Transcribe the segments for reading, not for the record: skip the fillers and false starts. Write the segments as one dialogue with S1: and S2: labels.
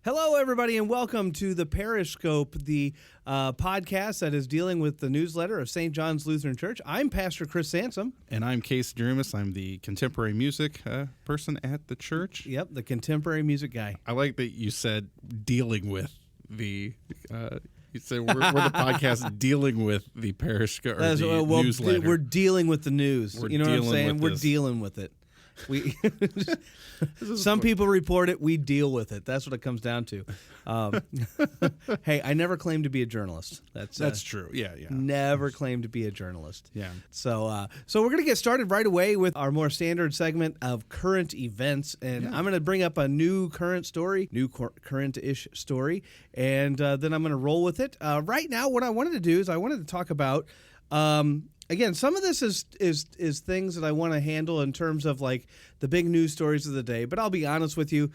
S1: Hello, everybody, and welcome to the Parishscope, the podcast that is dealing with the newsletter of St. John's Lutheran Church. I'm Pastor Chris Sansom.
S2: And I'm Case Drumis. I'm the contemporary music person at the church.
S1: Yep, the contemporary music guy.
S2: I like that you said dealing with the... you said we're the podcast dealing with the Parishscope or the newsletter.
S1: We're dealing with the news. You know what I'm saying? We're dealing with it. We some people report it. We deal with it. That's what it comes down to. Hey, I never claimed to be a journalist.
S2: That's true. Yeah.
S1: Never claimed to be a journalist.
S2: Yeah.
S1: So we're gonna get started right away with our more standard segment of current events, and I'm gonna bring up a new current story, current-ish story, and then I'm gonna roll with it. Right now, what I wanted to do is I wanted to talk about. Again, some of this is things that I want to handle in terms of like the big news stories of the day. But I'll be honest with you,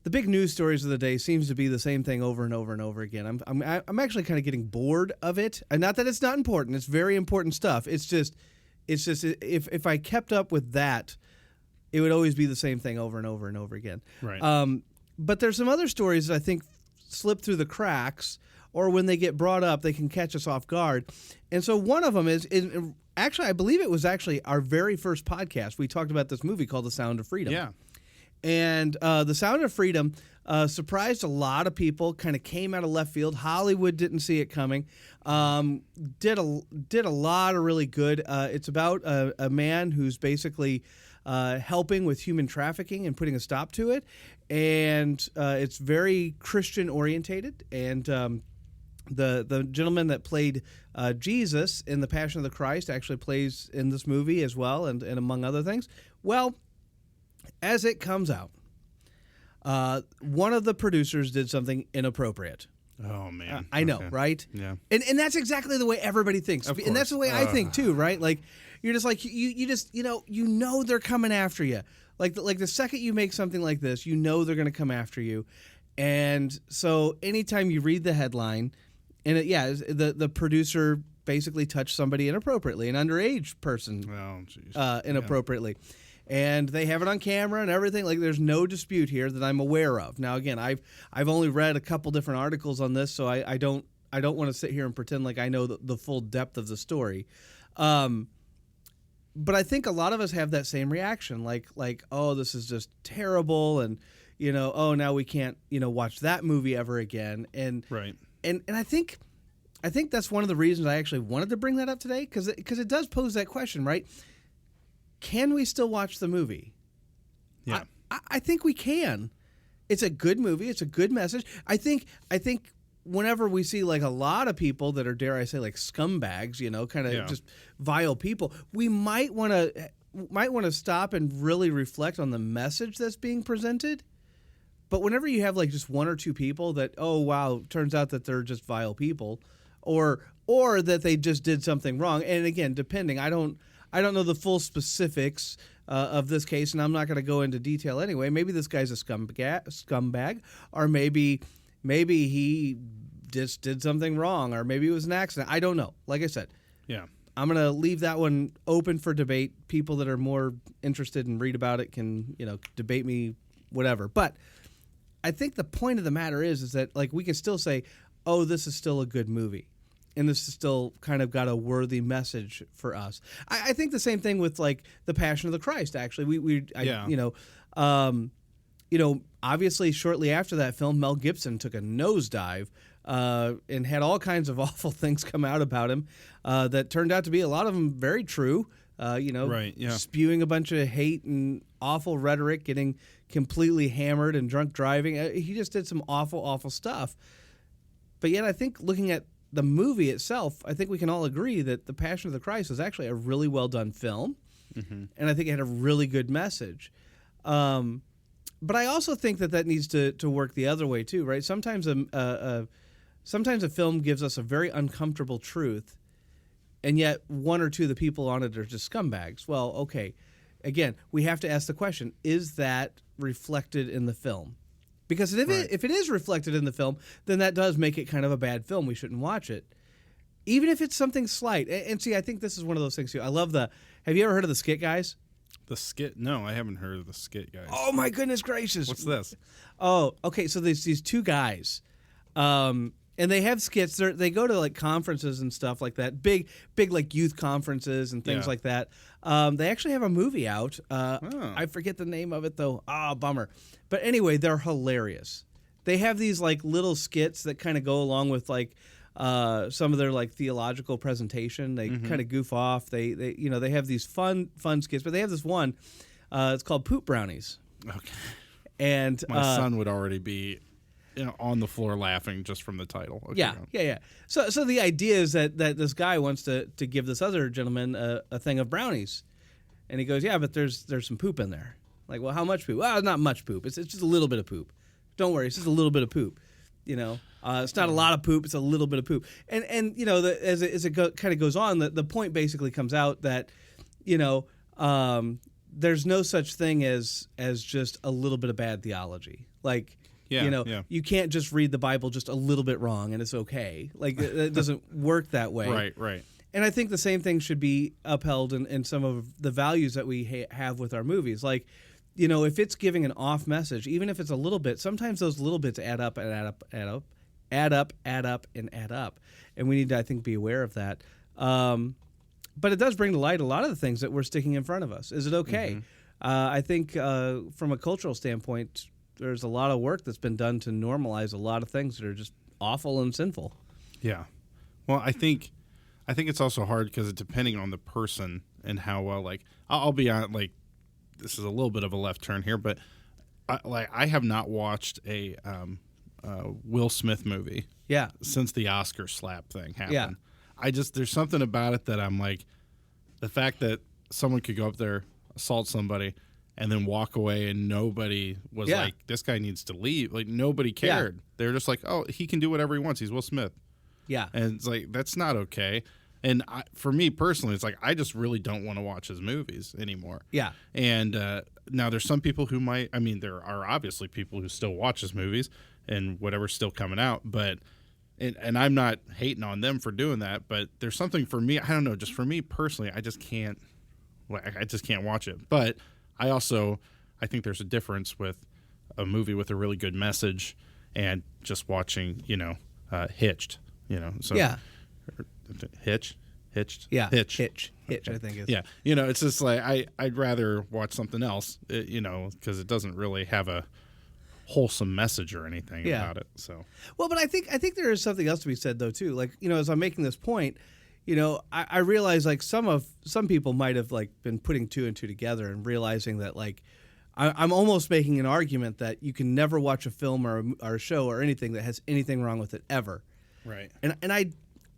S1: the big news stories of the day seems to be the same thing over and over and over again. I'm actually kind of getting bored of it, and not that it's not important. It's very important stuff. It's just if I kept up with that, it would always be the same thing over and over and over again.
S2: Right.
S1: But there's some other stories that I think slip through the cracks, or when they get brought up, they can catch us off guard. And so one of them is actually, I believe it was actually our very first podcast. We talked about this movie called The Sound of Freedom.
S2: Yeah.
S1: And The Sound of Freedom surprised a lot of people, kind of came out of left field. Hollywood didn't see it coming. Did a lot of really good. It's about a man who's basically helping with human trafficking and putting a stop to it. And it's very Christian orientated. And the gentleman that played Jesus in The Passion of the Christ actually plays in this movie as well, and among other things. Well, as it comes out, one of the producers did something inappropriate.
S2: Oh, man.
S1: I know,
S2: okay.
S1: Right?
S2: Yeah.
S1: And that's exactly the way everybody thinks.
S2: Of course.
S1: And that's the way I think, too, right? Like, you're just like, you just, you know they're coming after you. Like the second you make something like this, you know they're going to come after you. And so anytime you read the headline, and the producer basically touched somebody inappropriately, an underage person inappropriately. Yeah. And they have it on camera and everything. Like, there's no dispute here that I'm aware of. Now, again, I've only read a couple different articles on this, so I don't want to sit here and pretend like I know the full depth of the story. But I think a lot of us have that same reaction, like oh, this is just terrible, and oh, now we can't watch that movie ever again. And
S2: right.
S1: And I think that's one of the reasons I actually wanted to bring that up today, because it does pose that question, right? Can we still watch the movie?
S2: Yeah,
S1: I think we can. It's a good movie. It's a good message. I think whenever we see like a lot of people that are, dare I say, like scumbags, kind of just vile people, we might want to stop and really reflect on the message that's being presented. But whenever you have like just one or two people that, oh wow, turns out that they're just vile people, or that they just did something wrong, and again, depending, I don't know the full specifics of this case, and I'm not going to go into detail anyway. Maybe this guy's a scumbag, or maybe he just did something wrong, or maybe it was an accident. I don't know. Like I said, I'm going to leave that one open for debate. People that are more interested and read about it can debate me, whatever. But I think the point of the matter is that like we can still say, oh, this is still a good movie, and this is still kind of got a worthy message for us. I think the same thing with like The Passion of the Christ. Actually, obviously shortly after that film, Mel Gibson took a nosedive and had all kinds of awful things come out about him that turned out to be a lot of them very true.
S2: Right, yeah.
S1: Spewing a bunch of hate and awful rhetoric, getting completely hammered and drunk driving. He just did some awful, awful stuff. But yet I think looking at the movie itself, I think we can all agree that The Passion of the Christ is actually a really well done film. Mm-hmm. And I think it had a really good message. But I also think that needs to work the other way too, right? Sometimes a film gives us a very uncomfortable truth, and yet one or two of the people on it are just scumbags. Well, okay. Again, we have to ask the question, is that reflected in the film? Because if it is reflected in the film, then that does make it kind of a bad film. We shouldn't watch it. Even if it's something slight. And see, I think this is one of those things too. I love have you ever heard of the Skit Guys?
S2: The Skit? No, I haven't heard of the Skit, guys.
S1: Oh my goodness gracious!
S2: What's this?
S1: Oh, okay. So there's these two guys, and they have skits. They go to like conferences and stuff like that, big like youth conferences and things like that. They actually have a movie out. I forget the name of it though. Bummer. But anyway, they're hilarious. They have these like little skits that kind of go along with like some of their like theological presentation. They kind of goof off. They they have these fun skits, but they have this one. It's called Poop Brownies.
S2: Okay.
S1: And
S2: my son would already be on the floor laughing just from the title. Okay,
S1: yeah. So the idea is that this guy wants to give this other gentleman a thing of brownies, and he goes, yeah, but there's some poop in there. Like, well, how much poop? Well, not much poop. It's just a little bit of poop. Don't worry, it's just a little bit of poop. It's not a lot of poop. It's a little bit of poop. And as it kind of goes on, the point basically comes out that there's no such thing as just a little bit of bad theology. Like, you can't just read the Bible just a little bit wrong and it's okay. Like, it doesn't work that way.
S2: Right.
S1: And I think the same thing should be upheld in some of the values that we have with our movies. Like, if it's giving an off message, even if it's a little bit, sometimes those little bits add up. And we need to, I think, be aware of that. But it does bring to light a lot of the things that we're sticking in front of us. Is it okay? I think from a cultural standpoint, there's a lot of work that's been done to normalize a lot of things that are just awful and sinful.
S2: Yeah. Well, I think it's also hard because depending on the person and how well, like, I'll be on, like, this is a little bit of a left turn here, but I have not watched a Will Smith movie since the Oscar slap thing happened. There's something about it that I'm like, the fact that someone could go up there, assault somebody, and then walk away and nobody was like, this guy needs to leave. Like, nobody cared. They're just like, oh, he can do whatever he wants. He's Will Smith.
S1: Yeah.
S2: And it's like, that's not okay. And for me personally, it's like, I just really don't want to watch his movies anymore.
S1: Yeah.
S2: And now there's some people who might, I mean, there are obviously people who still watch his movies and whatever's still coming out, but, and I'm not hating on them for doing that, but there's something for me, I don't know, just for me personally, I just can't watch it. But I think there's a difference with a movie with a really good message and just watching, Hitched, so.
S1: Yeah.
S2: Hitched?
S1: Yeah.
S2: Hitch,
S1: I think is.
S2: Yeah. It's just like, I'd rather watch something else, because it doesn't really have a wholesome message or anything about it. So.
S1: Well, but I think there is something else to be said though too. Like, as I'm making this point, I realize like some people might have like been putting two and two together and realizing that like I'm almost making an argument that you can never watch a film or a show or anything that has anything wrong with it ever.
S2: Right.
S1: And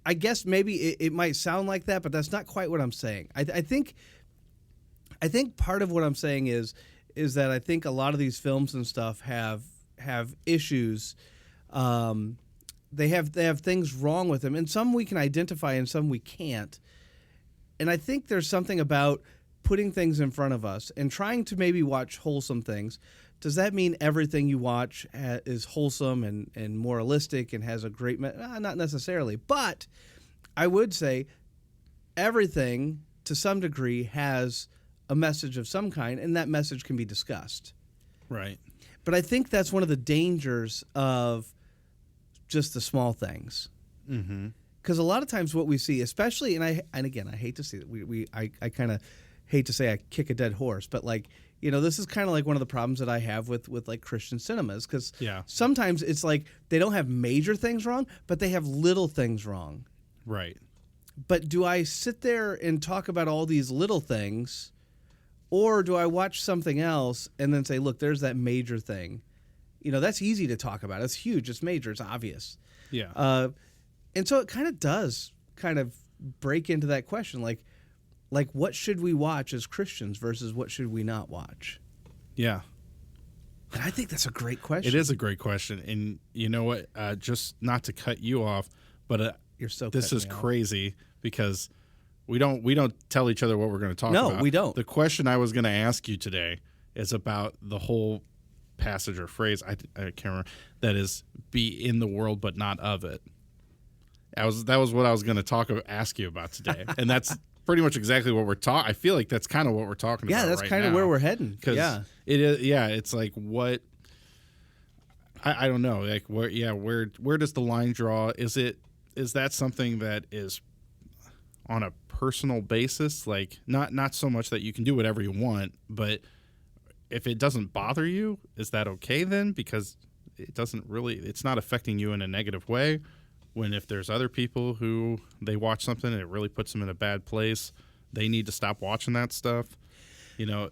S1: I guess maybe it might sound like that, but that's not quite what I'm saying. I think part of what I'm saying is that I think a lot of these films and stuff have issues. They have things wrong with them, and some we can identify and some we can't. And I think there's something about putting things in front of us and trying to maybe watch wholesome things. Does that mean everything you watch is wholesome and moralistic and has a great not necessarily, but I would say everything to some degree has a message of some kind, and that message can be discussed.
S2: Right.
S1: But I think that's one of the dangers of just the small things. Because a lot of times what we see, especially, and again, I hate to see that I kind of hate to say I kick a dead horse, but like, this is kind of like one of the problems that I have with like Christian cinemas, because sometimes it's like they don't have major things wrong, but they have little things wrong.
S2: Right.
S1: But do I sit there and talk about all these little things, or do I watch something else and then say, look, there's that major thing? That's easy to talk about. It's huge. It's major. It's obvious.
S2: Yeah.
S1: And so it kind of does break into that question, like what should we watch as Christians versus what should we not watch?
S2: Yeah.
S1: And I think that's a great question.
S2: It is a great question. And you know what? Just not to cut you off, but this is crazy because we don't tell each other what we're going to talk about.
S1: No, we don't.
S2: The question I was going to ask you today is about the whole passage or phrase, I can't remember, that is, be in the world but not of it. That was what I was going to ask you about today. And that's pretty much exactly what we're talking. I feel like that's kind of what we're talking about.
S1: Yeah, that's
S2: right
S1: kind of
S2: now.
S1: where we're heading. Yeah,
S2: it is. Yeah, it's like what I don't know. Like where does the line draw? Is that something that is on a personal basis? Like not so much that you can do whatever you want, but if it doesn't bother you, is that okay then? Because it's not affecting you in a negative way. When if there's other people who they watch something and it really puts them in a bad place, they need to stop watching that stuff.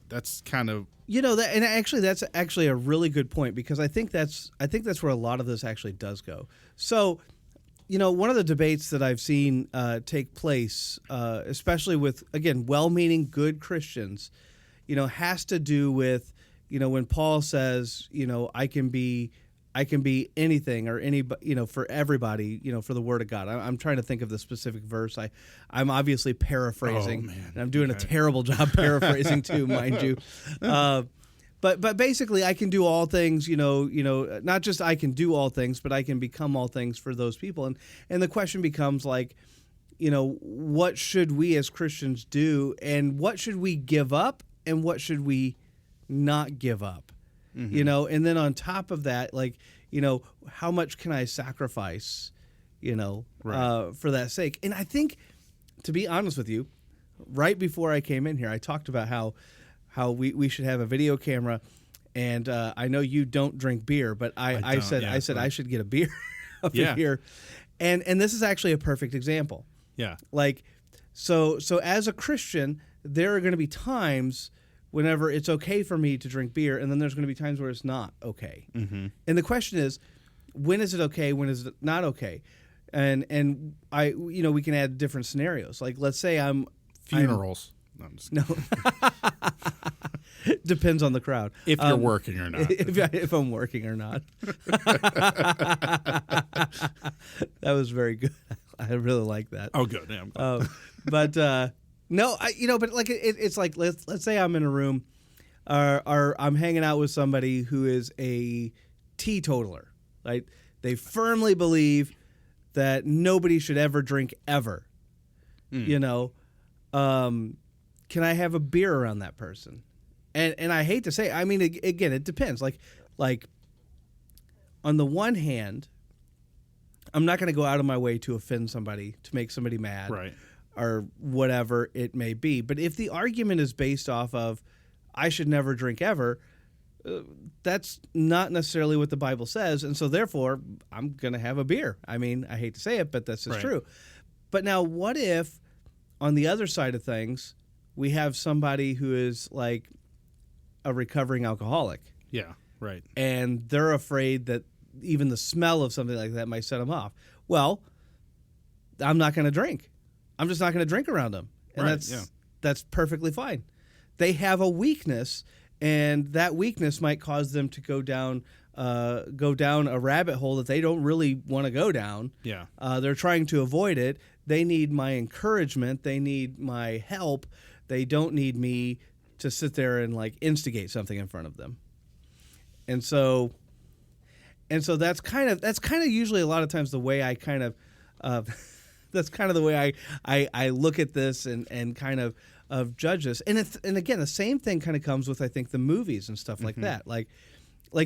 S2: That's kind of
S1: that's actually a really good point, because I think that's where a lot of this actually does go. So, one of the debates that I've seen take place, especially with, again, well-meaning good Christians, has to do with, when Paul says, I can be anything or anybody, for everybody, for the Word of God. I'm trying to think of the specific verse. I'm obviously paraphrasing.
S2: Oh, man.
S1: And I'm doing a terrible job paraphrasing too, mind you. But basically, I can do all things. Not just I can do all things, but I can become all things for those people. And the question becomes like, what should we as Christians do, and what should we give up, and what should we not give up? Mm-hmm. And then on top of that, like, how much can I sacrifice, right. For that sake? And I think, to be honest with you, right before I came in here, I talked about how we should have a video camera. And I know you don't drink beer, but I said I should get a beer up in here. And this is actually a perfect example.
S2: Yeah.
S1: Like, so as a Christian, there are going to be times whenever it's okay for me to drink beer, and then there's going to be times where it's not okay. Mm-hmm. And the question is, when is it okay? When is it not okay? And we can add different scenarios. Like, let's say
S2: funerals.
S1: No. Depends on the crowd.
S2: If you're working or not.
S1: If I'm working or not. That was very good. I really like that.
S2: Oh, good. Yeah, I'm glad.
S1: But no, but like it's like let's say I'm in a room, or I'm hanging out with somebody who is a teetotaler. Right? They firmly believe that nobody should ever drink ever. Mm. Can I have a beer around that person? And I hate to say, I mean, again, it depends. Like on the one hand, I'm not going to go out of my way to offend somebody, to make somebody mad.
S2: Right.
S1: Or whatever it may be. But if the argument is based off of, I should never drink ever, that's not necessarily what the Bible says. And so therefore, I'm going to have a beer. I mean, I hate to say it, but that's just true. But now what if, on the other side of things, we have somebody who is like a recovering alcoholic?
S2: Yeah, right.
S1: And they're afraid that even the smell of something like that might set them off. Well, I'm not going to drink. I'm just not going to drink around them. And that's perfectly fine. They have a weakness, and that weakness might cause them to go down a rabbit hole that they don't really want to go down.
S2: Yeah.
S1: They're trying to avoid it. They need my encouragement. They need my help. They don't need me to sit there and like instigate something in front of them. And so that's kind of usually a lot of times the way I kind of that's kind of the way I look at this and kind of judge this. And again, the same thing kind of comes with, I think, the movies and stuff like that. Like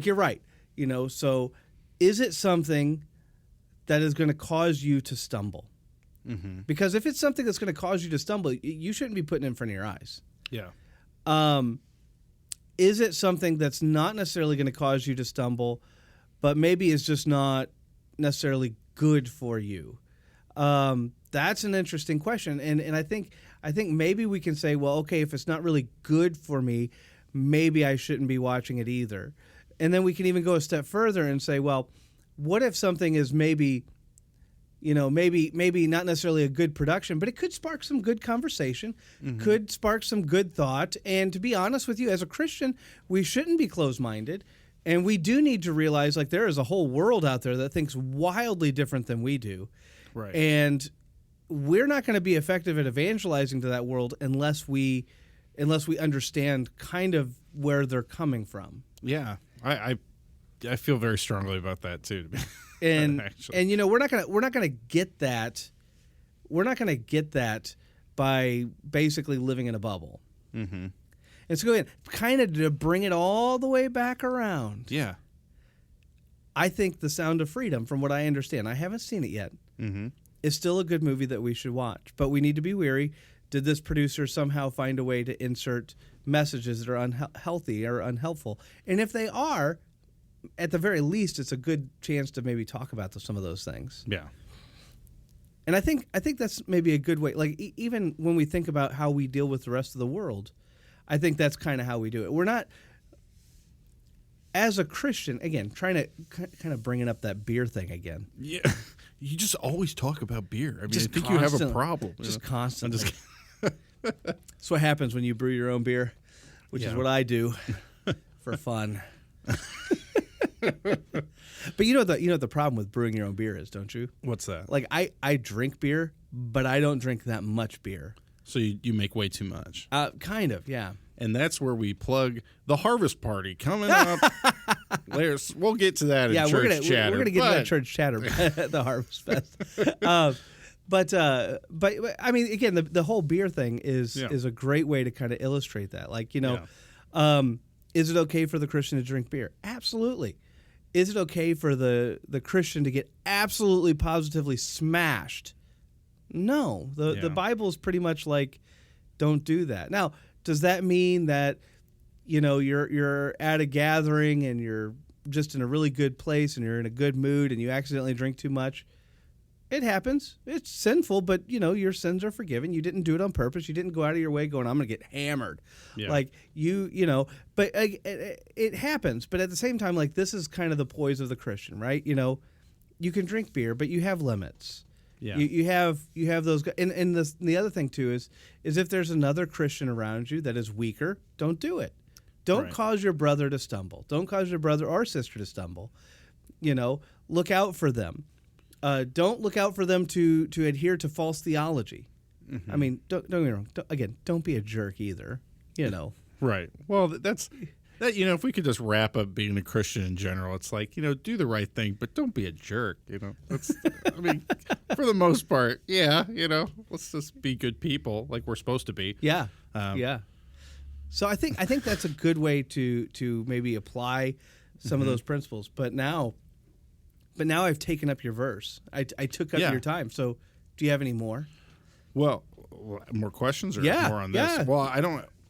S1: you're right. So is it something that is going to cause you to stumble? Mm-hmm. Because if it's something that's going to cause you to stumble, you shouldn't be putting it in front of your eyes.
S2: Yeah.
S1: Is it something that's not necessarily going to cause you to stumble, but maybe is just not necessarily good for you? That's an interesting question. And I think maybe we can say, well, okay, if it's not really good for me, maybe I shouldn't be watching it either. And then we can even go a step further and say, well, what if something is maybe not necessarily a good production, but it could spark some good conversation, could spark some good thought. And to be honest with you, as a Christian, we shouldn't be closed-minded. And we do need to realize, like, there is a whole world out there that thinks wildly different than we do.
S2: Right.
S1: And we're not going to be effective at evangelizing to that world unless we understand kind of where they're coming from.
S2: Yeah. I feel very strongly about that too.
S1: And we're not gonna get that. We're not gonna get that by basically living in a bubble. Mm-hmm. And so, kind of to bring it all the way back around.
S2: Yeah.
S1: I think The Sound of Freedom, from what I understand, I haven't seen it yet, is still a good movie that we should watch. But we need to be wary. Did this producer somehow find a way to insert messages that are unhealthy or unhelpful? And if they are, at the very least, it's a good chance to maybe talk about some of those things.
S2: Yeah.
S1: And I think that's maybe a good way. Like, even when we think about how we deal with the rest of the world, I think that's kind of how we do it. We're not, as a Christian, again, trying to kind of bringing up that beer thing again.
S2: Yeah. You just always talk about beer. I mean, I think you have a problem.
S1: Just constantly. That's what happens when you brew your own beer, which is what I do for fun. But you know the problem with brewing your own beer is, don't you?
S2: What's that?
S1: Like, I drink beer, but I don't drink that much beer.
S2: So you make way too much.
S1: Kind of, yeah.
S2: And that's where we plug the Harvest Party coming up. We'll get to that in church chatter.
S1: We're going to get to that church chatter at the Harvest Fest. But I mean, again, the whole beer thing is a great way to kind of illustrate that. Like, is it okay for the Christian to drink beer? Absolutely. Is it okay for the Christian to get absolutely positively smashed? No. The Bible is pretty much like, don't do that. Now, does that mean that, you're at a gathering and you're just in a really good place and you're in a good mood and you accidentally drink too much? It happens. It's sinful, but, your sins are forgiven. You didn't do it on purpose. You didn't go out of your way going, I'm going to get hammered. Yeah. Like, but it happens. But at the same time, like, this is kind of the poise of the Christian, right? You can drink beer, but you have limits. Yeah. You have those. And the other thing, too, is if there's another Christian around you that is weaker, don't do it. Don't cause your brother to stumble. Don't cause your brother or sister to stumble. Look out for them. Don't look out for them to adhere to false theology. Mm-hmm. I mean, don't get me wrong. Don't be a jerk either.
S2: Right. Well, that's that. If we could just wrap up being a Christian in general, it's like do the right thing, but don't be a jerk. That's. I mean, for the most part, yeah. Let's just be good people, like we're supposed to be.
S1: Yeah. Yeah. So I think that's a good way to maybe apply some of those principles. But now I've taken up your verse. I took up your time. So do you have any more?
S2: Well, more questions or more on this?
S1: Yeah.
S2: Well,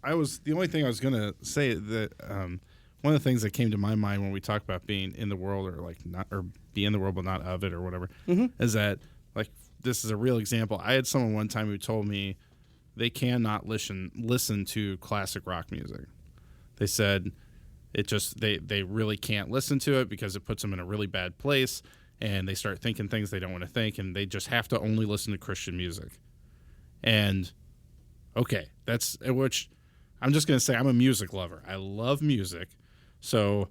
S2: the only thing I was going to say that one of the things that came to my mind when we talk about being in the world or be in the world but not of it or whatever is that, like, this is a real example. I had someone one time who told me they cannot listen to classic rock music. They said they really can't listen to it because it puts them in a really bad place and they start thinking things they don't want to think, and they just have to only listen to Christian music. And okay, that's which I'm just going to say I'm a music lover. I love music. So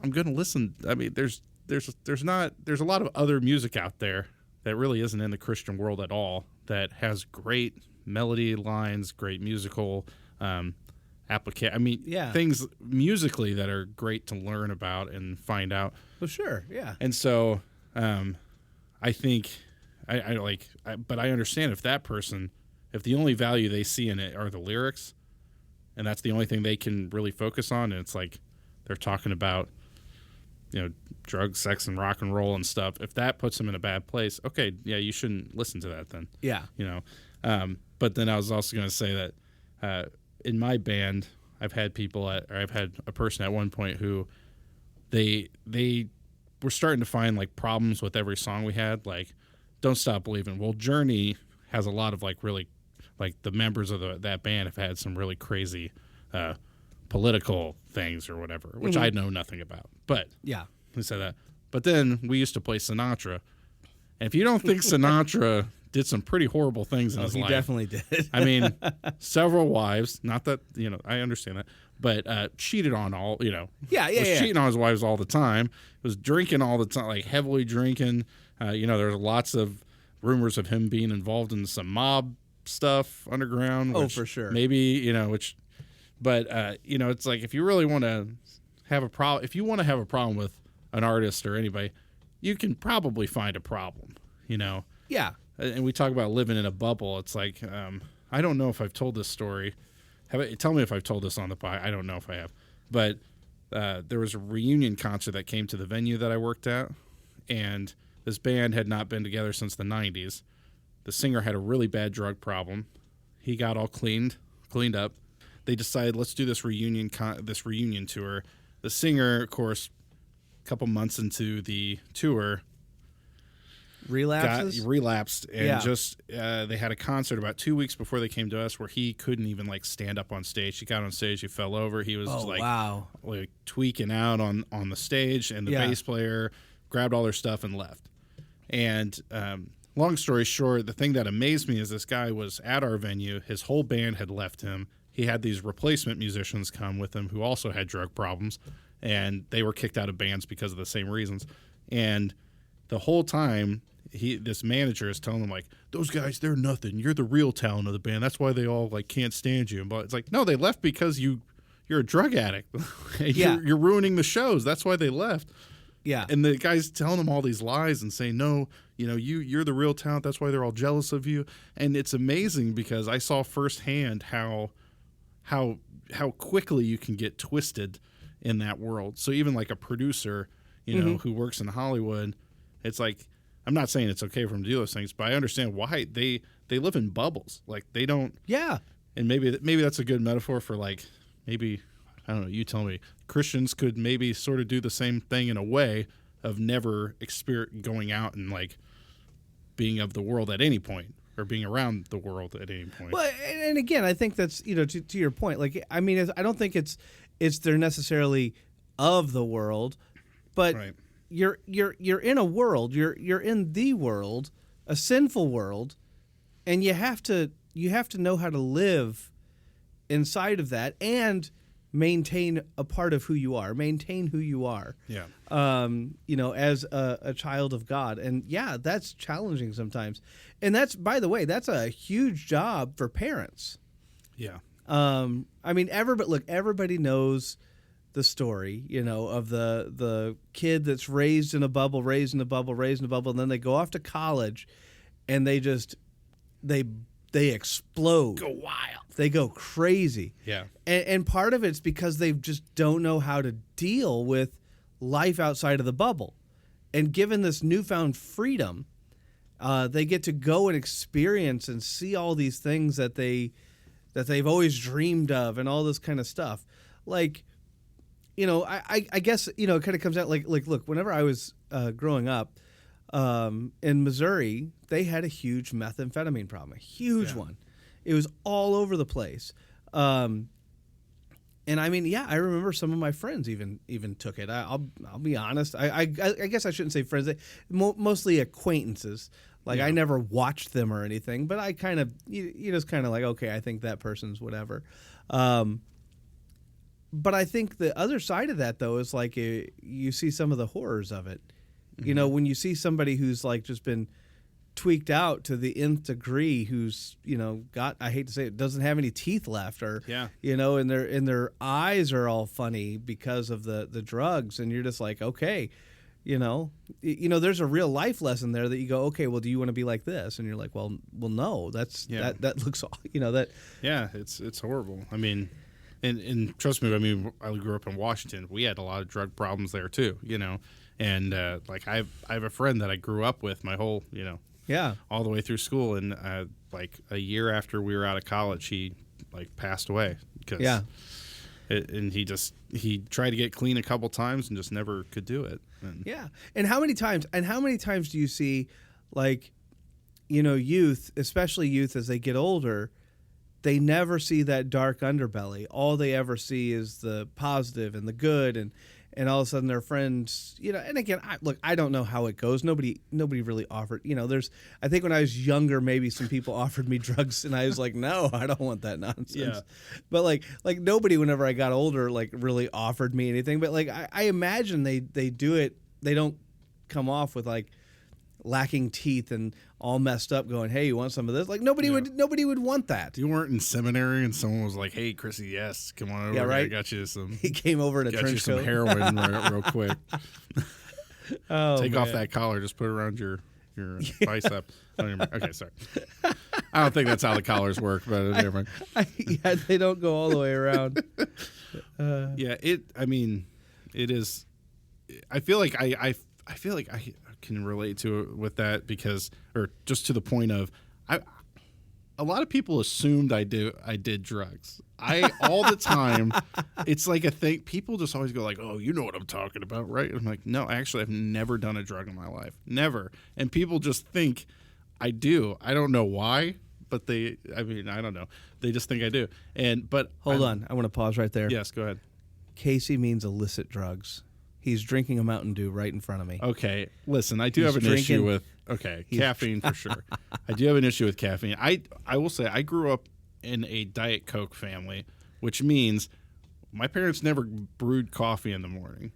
S2: I'm going to listen. I mean, there's a lot of other music out there that really isn't in the Christian world at all that has great melody lines, great musical things musically that are great to learn about and find out.
S1: Well, sure, yeah.
S2: And so I think but I understand if the only value they see in it are the lyrics, and that's the only thing they can really focus on, and it's like they're talking about drugs, sex, and rock and roll and stuff. If that puts them in a bad place, okay, yeah, you shouldn't listen to that then.
S1: Yeah.
S2: But then I was also going to say that in my band, I've had a person at one point who they were starting to find like problems with every song we had, like Don't Stop Believing. Well, Journey has a lot of like really, like the members of that band have had some really crazy political things or whatever, which I know nothing about. But
S1: yeah,
S2: we said that. But then we used to play Sinatra, and if you don't think Sinatra did some pretty horrible things in his life,
S1: he definitely did.
S2: I mean, several wives. Not that I understand that, but cheated on all. Cheating on his wives all the time. Was drinking all the time, like heavily drinking. There's lots of rumors of him being involved in some mob stuff underground.
S1: Oh, for sure.
S2: Maybe but it's like if you really want to have a problem, if you want to have a problem with an artist or anybody, you can probably find a problem.
S1: Yeah.
S2: and we talk about living in a bubble. It's like, I don't know if I've told this story. Tell me if I've told this on the pod. I don't know if I have. But there was a reunion concert that came to the venue that I worked at, and this band had not been together since the 90s. The singer had a really bad drug problem. He got all cleaned up. They decided, let's do this reunion tour. The singer, of course, a couple months into the tour, relapsed, and they had a concert about 2 weeks before they came to us where he couldn't even like stand up on stage. He got on stage, he fell over. He was like tweaking out on the stage, and the bass player grabbed all their stuff and left. And long story short, the thing that amazed me is this guy was at our venue. His whole band had left him. He had these replacement musicians come with him who also had drug problems, and they were kicked out of bands because of the same reasons. And the whole time, this manager is telling them, like, those guys, they're nothing. You're the real talent of the band. That's why they all like can't stand you. But it's like, no, they left because you're a drug addict. You're ruining the shows. That's why they left.
S1: Yeah.
S2: And the guy's telling them all these lies and saying, no, you're the real talent. That's why they're all jealous of you. And it's amazing because I saw firsthand how quickly you can get twisted in that world. So even like a producer, who works in Hollywood, it's like, I'm not saying it's okay for them to do those things, but I understand why they live in bubbles. Like they don't.
S1: Yeah.
S2: And maybe that's a good metaphor for like, maybe, I don't know, you tell me, Christians could maybe sort of do the same thing in a way of never going out and like being of the world at any point, or being around the world at any point.
S1: Well, and again, I think that's, to your point, like, I mean, I don't think it's they're necessarily of the world, but
S2: right.
S1: You're in a world, you're in the world, a sinful world, and you have to know how to live inside of that and maintain a part of who you are, maintain who you are.
S2: Yeah.
S1: As a child of God. And yeah, that's challenging sometimes. And that's, by the way, that's a huge job for parents.
S2: Yeah.
S1: I mean, everybody knows the story, of the kid that's raised in a bubble, and then they go off to college and they explode.
S2: Go wild.
S1: They go crazy.
S2: Yeah.
S1: And part of it's because they just don't know how to deal with life outside of the bubble. And given this newfound freedom, they get to go and experience and see all these things that they've always dreamed of and all this kind of stuff. Like, I guess, it kind of comes out like, look, whenever I was growing up in Missouri, they had a huge methamphetamine problem, a huge one. It was all over the place. And I mean, I remember some of my friends even took it. I'll be honest. I guess I shouldn't say friends. Mostly acquaintances. Like I never watched them or anything, but I kind of, you just kind of like, okay, I think that person's whatever. But I think the other side of that, though, is like you see some of the horrors of it. Mm-hmm. When you see somebody who's like just been tweaked out to the nth degree, who's got, I hate to say it, doesn't have any teeth left, or and their eyes are all funny because of the drugs, and you're just like, okay, there's a real life lesson there that you go, okay, well, do you want to be like this? And you're like, well, no, that looks that.
S2: Yeah, it's horrible. I mean. And trust me, I mean, I grew up in Washington. We had a lot of drug problems there too, And like I have a friend that I grew up with my whole, all the way through school. And like a year after we were out of college, he like passed away and he tried to get clean a couple times and just never could do it.
S1: And how many times do you see, like, youth, especially youth as they get older, they never see that dark underbelly. All they ever see is the positive and the good, and all of a sudden their friends, and again, I don't know how it goes. Nobody really offered, I think when I was younger, maybe some people offered me drugs and I was like, no, I don't want that nonsense. Yeah. But like nobody, whenever I got older, like really offered me anything. But like, I imagine they do it. They don't come off with like lacking teeth and all messed up going, hey, you want some of this? Like nobody would want that.
S2: You weren't in seminary and someone was like, hey, Chrissy, yes, come on over.
S1: Yeah, right.
S2: I got you some.
S1: He came over in a trench coat.
S2: Got you some heroin real quick. Take off that collar, just put it around your your bicep. I don't even, okay, sorry. I don't think that's how the collars work, but never mind.
S1: Yeah, they don't go all the way around.
S2: It is. I feel like I feel like I can relate to it with that because, or just to the point of, a lot of people assumed I did drugs. All the time, it's like a thing. People just always go like, "Oh, you know what I'm talking about, right?" And I'm like, "No, actually, I've never done a drug in my life, never." And people just think I do. I don't know why, but I don't know. They just think I do. But
S1: hold on, I want to pause right there.
S2: Yes, go ahead.
S1: Casey means illicit drugs. He's drinking a Mountain Dew right in front of me.
S2: Okay, listen, I do have an issue with caffeine for sure. I do have an issue with caffeine. I will say I grew up in a Diet Coke family, which means my parents never brewed coffee in the morning.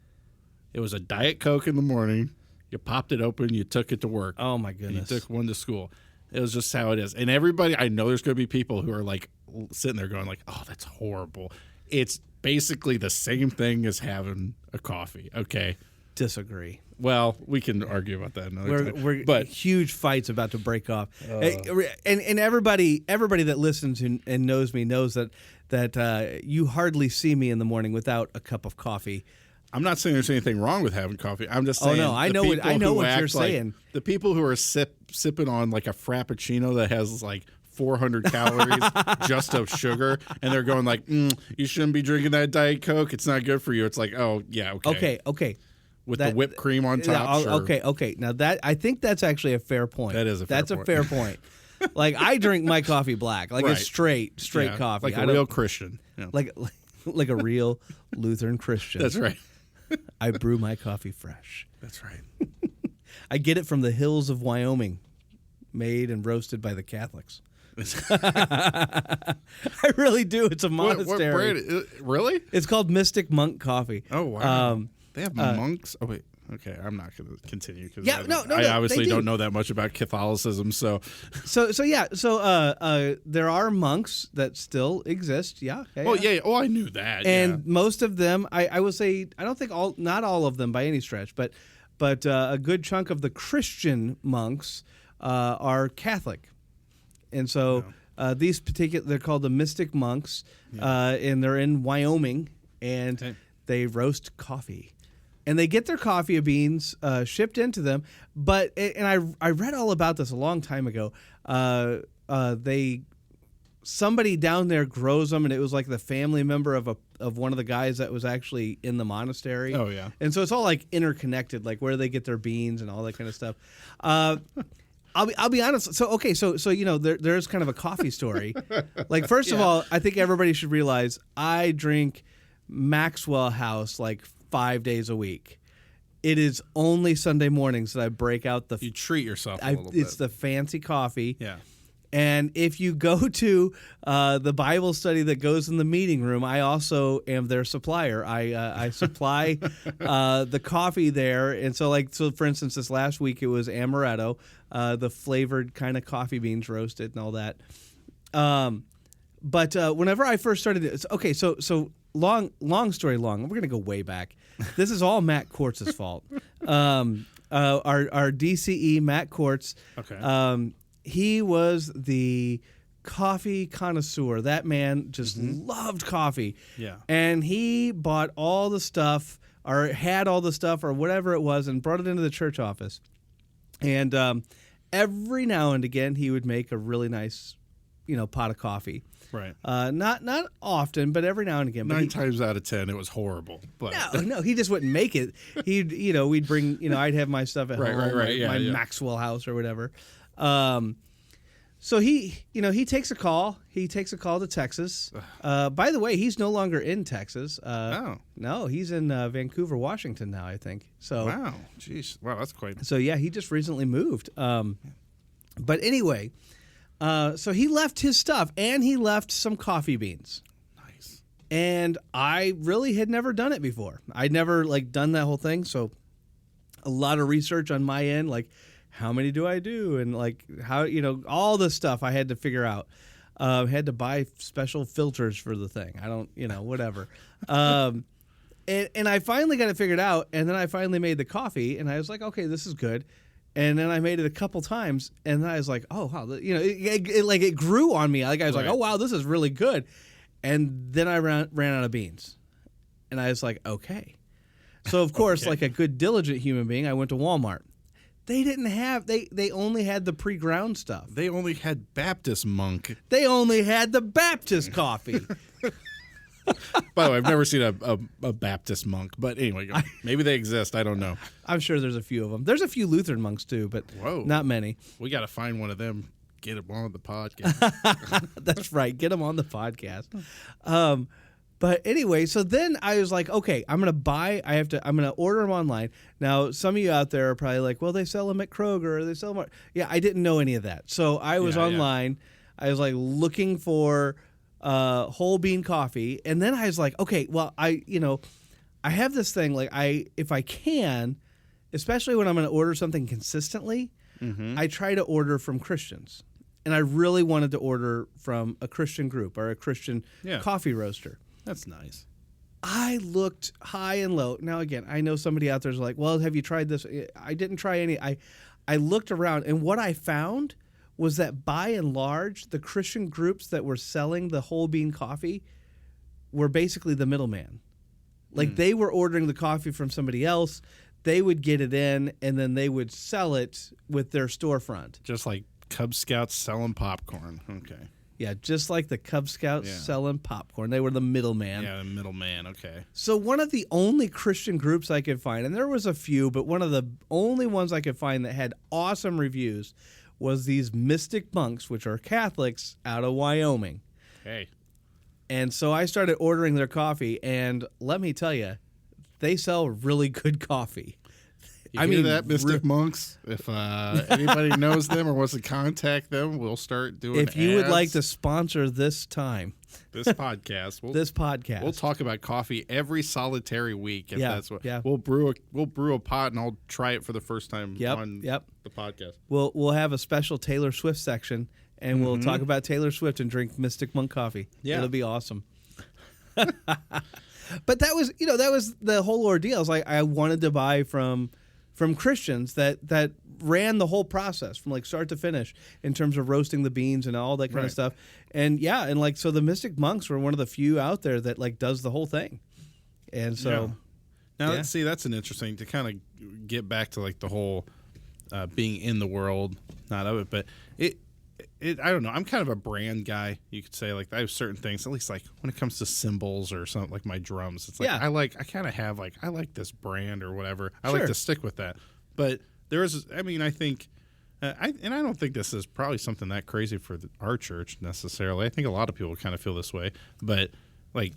S2: It was a Diet Coke in the morning. You popped it open, you took it to work.
S1: Oh my goodness!
S2: And you took one to school. It was just how it is. And everybody, I know there's going to be people who are like sitting there going like, "Oh, that's horrible." It's basically the same thing as having a coffee. Okay.
S1: Disagree.
S2: Well, we can argue about that another time.
S1: But huge fights about to break off. And everybody that listens and knows me knows that you hardly see me in the morning without a cup of coffee.
S2: I'm not saying there's anything wrong with having coffee. I'm just saying.
S1: Oh no, I know what you're saying.
S2: The people who are sipping on like a frappuccino that has like 400 calories just of sugar, and they're going like, "You shouldn't be drinking that Diet Coke. It's not good for you." It's like, oh yeah,
S1: okay.
S2: With the whipped cream on top. Sure.
S1: Okay. Now I think that's actually a fair point.
S2: That is a fair point.
S1: That's a fair point. Like I drink my coffee black, like
S2: right.
S1: a straight coffee,
S2: like a real Christian,
S1: like a real Lutheran Christian.
S2: That's right.
S1: I brew my coffee fresh.
S2: That's right.
S1: I get it from the hills of Wyoming, made and roasted by the Catholics. I really do. It's a monastery.
S2: What brand? Really?
S1: It's called Mystic Monk Coffee.
S2: Oh wow. They have monks. Oh wait. Okay, I'm not going to continue because I obviously don't know that much about Catholicism. So
S1: there are monks that still exist. Yeah.
S2: Oh, I knew that.
S1: And most of them, I would say, I don't think not all of them by any stretch, but a good chunk of the Christian monks are Catholic. And so these they're called the Mystic Monks, and they're in Wyoming, and they roast coffee. And they get their coffee beans shipped into them. And I read all about this a long time ago. Somebody down there grows them, and it was like the family member of one of the guys that was actually in the monastery.
S2: Oh, yeah.
S1: And so it's all like interconnected, like where they get their beans and all that kind of stuff. I'll be honest. So there's kind of a coffee story. Like first of all, I think everybody should realize I drink Maxwell House like 5 days a week. It is only Sunday mornings that I break out
S2: you treat yourself a little bit.
S1: It's the fancy coffee.
S2: Yeah.
S1: And if you go to the Bible study that goes in the meeting room, I also am their supplier. I supply the coffee there. And so for instance, this last week it was amaretto, the flavored kind of coffee beans roasted and all that. But whenever I first started this, so long story long, we're going to go way back. This is all Matt Quartz's fault. Our DCE, Matt Quartz.
S2: Okay.
S1: He was the coffee connoisseur. That man just loved coffee.
S2: Yeah.
S1: And he bought all the stuff or had all the stuff or whatever it was and brought it into the church office. And every now and again, he would make a really nice, pot of coffee.
S2: Right.
S1: Not often, but every now and again.
S2: 9 times out of 10, it was horrible. But
S1: no, he just wouldn't make it. We'd bring, I'd have my stuff at home, my Maxwell House or whatever. So he takes a call. He takes a call to Texas. By the way, he's no longer in Texas. No, he's in Vancouver, Washington now, I think. So
S2: wow, jeez, wow, that's quite.
S1: So yeah, he just recently moved. But anyway, so he left his stuff and he left some coffee beans.
S2: Nice.
S1: And I really had never done it before. I'd never done that whole thing. So a lot of research on my end, how many do I do? And how, all the stuff I had to figure out. Had to buy special filters for the thing. I don't, whatever. And I finally got it figured out. And then I finally made the coffee and I was like, okay, this is good. And then I made it a couple times, and then I was like, "Oh wow!" It grew on me. Like I was like, "Oh wow, this is really good." And then I ran out of beans, and I was like, "Okay." So of course, like a good diligent human being, I went to Walmart. They didn't have they only had the pre-ground stuff.
S2: They only had Baptist Monk.
S1: They only had the Baptist coffee.
S2: By the way, I've never seen a Baptist monk, but anyway, maybe they exist. I don't know.
S1: I'm sure there's a few of them. There's a few Lutheran monks too, but not many.
S2: We got to find one of them. Get them on the podcast.
S1: That's right. Get them on the podcast. But anyway, so then I was like, okay, I'm gonna order them online. Now, some of you out there are probably like, well, they sell them at Kroger, or they sell them. Yeah, I didn't know any of that, so I was online. I was like looking for whole bean coffee, and then I was like, okay, well, I have this thing, like if I can, especially when I'm going to order something consistently, I try to order from Christians, and I really wanted to order from a Christian group or a Christian coffee roaster.
S2: That's nice.
S1: I looked high and low. Now again, I know somebody out there's like, well, have you tried this? I didn't try any. I looked around, and what I found was that by and large, the Christian groups that were selling the whole bean coffee were basically the middleman. Like they were ordering the coffee from somebody else, they would get it in, and then they would sell it with their storefront.
S2: Just like Cub Scouts selling popcorn. Okay.
S1: Yeah, just like the Cub Scouts selling popcorn. They were the middleman.
S2: Yeah, the middleman, okay.
S1: So one of the only Christian groups I could find, and there was a few, but one of the only ones I could find that had awesome reviews was these Mystic Monks, which are Catholics out of Wyoming.
S2: Hey. And
S1: so I started ordering their coffee, and let me tell you, they sell really good coffee.
S2: I mean that, Mystic Monks? If anybody knows them or wants to contact them, we'll start doing
S1: If you would like to sponsor this
S2: podcast, we'll talk about coffee every solitary week. If that's what. Yeah. We'll brew a pot, and I'll try it for the first time on the podcast.
S1: We'll have a special Taylor Swift section, and we'll talk about Taylor Swift and drink Mystic Monk coffee. Yeah, it'll be awesome. But that was the whole ordeal. I was like, I wanted to buy from Christians that ran the whole process from like start to finish in terms of roasting the beans and all that kind of stuff. And so the Mystic Monks were one of the few out there that like does the whole thing. And so
S2: now see, that's an interesting to kind of get back to like the whole being in the world, not of it, but it I don't know. I'm kind of a brand guy, you could say. Like I have certain things, at least like when it comes to cymbals or something like my drums. It's like I kind of have like I like this brand or whatever. I like to stick with that. But there is, I mean, I think, I don't think this is probably something that crazy for our church necessarily. I think a lot of people kind of feel this way. But like,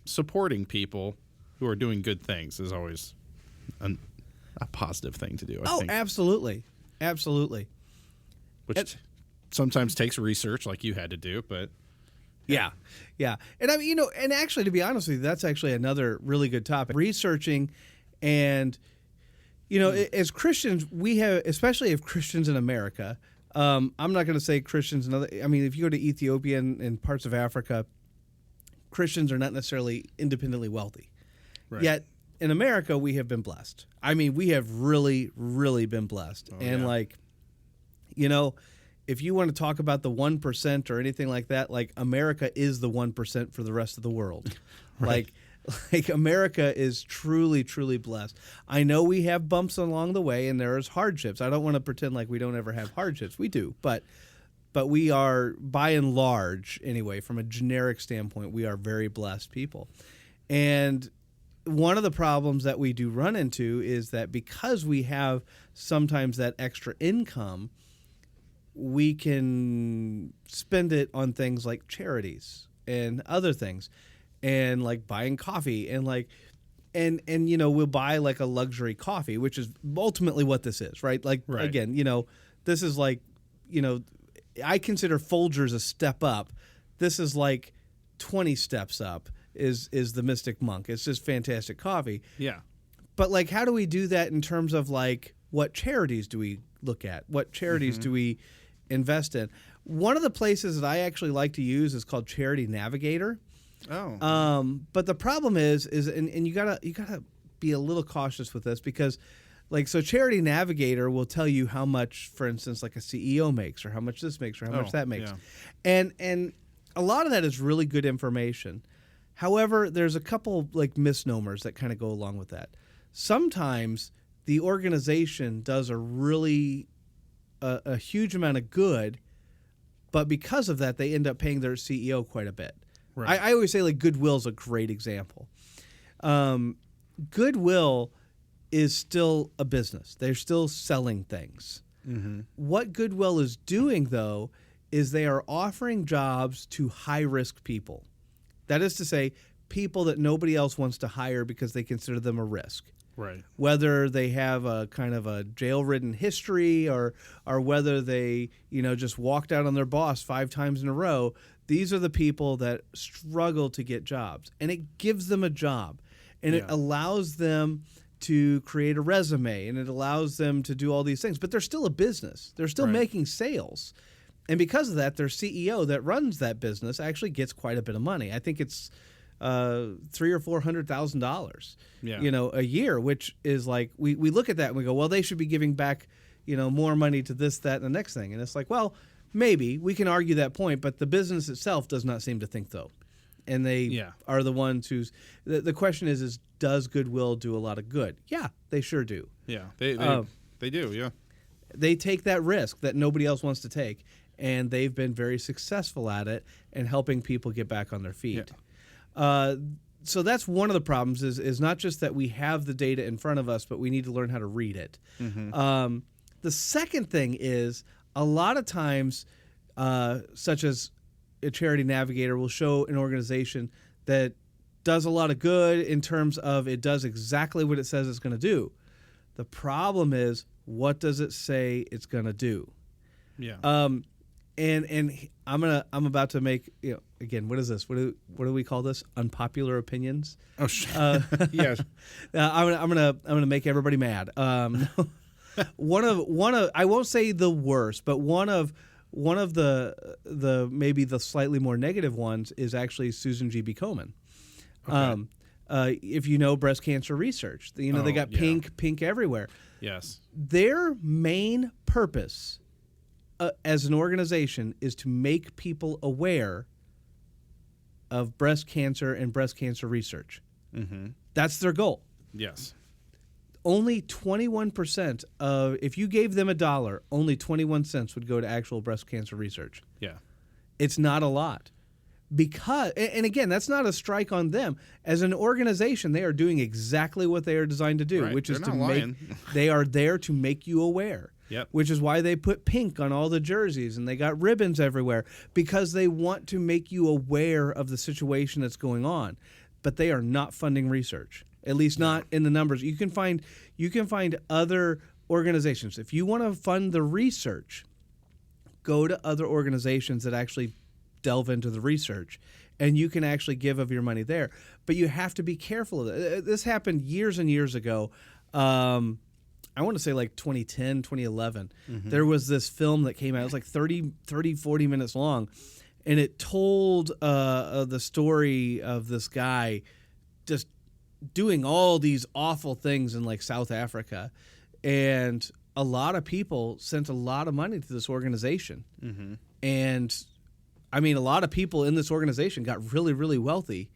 S2: supporting people who are doing good things is always a positive thing to do. I think.
S1: Absolutely, absolutely.
S2: Which sometimes takes research like you had to do, but...
S1: Yeah. And I mean, and actually, to be honest with you, that's actually another really good topic. Researching and, as Christians, we have, especially if Christians in America, I'm not going to say Christians in other... I mean, if you go to Ethiopia and parts of Africa, Christians are not necessarily independently wealthy. Right. Yet, in America, we have been blessed. I mean, we have really, really been blessed. If you want to talk about the 1% or anything like that, like America is the 1% for the rest of the world. Right. Like America is truly, truly blessed. I know we have bumps along the way and there's hardships. I don't want to pretend like we don't ever have hardships. We do, but we are, by and large, anyway, from a generic standpoint, we are very blessed people. And one of the problems that we do run into is that because we have sometimes that extra income, we can spend it on things like charities and other things, and like buying coffee and we'll buy like a luxury coffee, which is ultimately what this is, right? Again, this is like, I consider Folgers a step up. This is like 20 steps up is the Mystic Monk. It's just fantastic coffee.
S2: Yeah.
S1: But like, how do we do that in terms of like, what charities do we look at? What charities do we invest in? One of the places that I actually like to use is called Charity Navigator.
S2: Oh.
S1: But the problem is and you gotta be a little cautious with this, because so Charity Navigator will tell you how much, for instance, like a CEO makes, or how much this makes, or how much that makes. Yeah. And a lot of that is really good information. However, there's a couple like misnomers that kind of go along with that. Sometimes the organization does a huge amount of good, but because of that, they end up paying their CEO quite a bit. Right. I always say like Goodwill's a great example. Goodwill is still a business. They're still selling things. Mm-hmm. What Goodwill is doing, though, is they are offering jobs to high-risk people. That is to say, people that nobody else wants to hire because they consider them a risk. Right. Whether they have a kind of a jail-ridden history or whether they, just walked out on their boss 5 times in a row, these are the people that struggle to get jobs. And it gives them a job. And it allows them to create a resume, and it allows them to do all these things. But they're still a business. They're still making sales. And because of that, their CEO that runs that business actually gets quite a bit of money. I think it's $300,000 or $400,000, a year, which is like we look at that and we go, well, they should be giving back, more money to this, that, and the next thing. And it's like, well, maybe we can argue that point, but the business itself does not seem to think so. And they are the ones who's the question is does Goodwill do a lot of good? Yeah, they sure do. Yeah, they do. Yeah, they take that risk that nobody else wants to take. And they've been very successful at it and helping people get back on their feet. Yeah. So that's one of the problems is not just that we have the data in front of us, but we need to learn how to read it. Mm-hmm. The second thing is a lot of times, such as a Charity Navigator will show an organization that does a lot of good in terms of it does exactly what it says it's going to do. The problem is, what does it say it's going to do? Yeah. And I'm about to make, again, what is this? What do we call this? Unpopular opinions? Oh, yes. I'm gonna make everybody mad. One of I won't say the worst, but one of the maybe the slightly more negative ones is actually Susan G.B. Komen. Okay. If you know breast cancer research, they got pink everywhere. Yes. Their main purpose as an organization is to make people aware of breast cancer and breast cancer research. Mm-hmm. That's their goal. Yes. Only 21% of, if you gave them $1, only 21 cents would go to actual breast cancer research. Yeah. It's not a lot. Because, and again, that's not a strike on them. As an organization, they are doing exactly what they are designed to do, which is to make, they are there to make you aware. Yep. Which is why they put pink on all the jerseys and they got ribbons everywhere, because they want to make you aware of the situation that's going on. But they are not funding research, at least not in the numbers. You can find other organizations. If you want to fund the research, go to other organizations that actually delve into the research, and you can actually give of your money there. But you have to be careful of it. This happened years and years ago. I want to say like 2010, 2011. Mm-hmm. There was this film that came out. It was like 30, 40 minutes long. And it told the story of this guy just doing all these awful things in like South Africa. And a lot of people sent a lot of money to this organization. Mm-hmm. And I mean, a lot of people in this organization got really, really wealthy.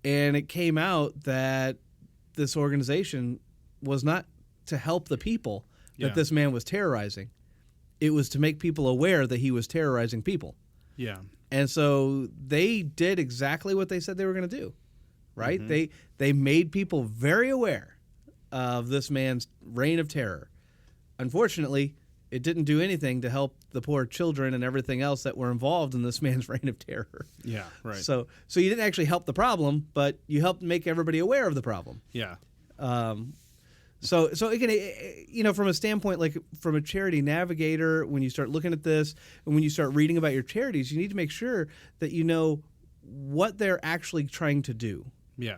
S1: And it came out that this organization was not to help the people that this man was terrorizing. It was to make people aware that he was terrorizing people. Yeah. And so they did exactly what they said they were going to do, right? Mm-hmm. They made people very aware of this man's reign of terror. Unfortunately, it didn't do anything to help the poor children and everything else that were involved in this man's reign of terror. Yeah, right. So you didn't actually help the problem, but you helped make everybody aware of the problem. Yeah. So again, from a standpoint, like from a Charity Navigator, when you start looking at this and when you start reading about your charities, you need to make sure that you know what they're actually trying to do. Yeah.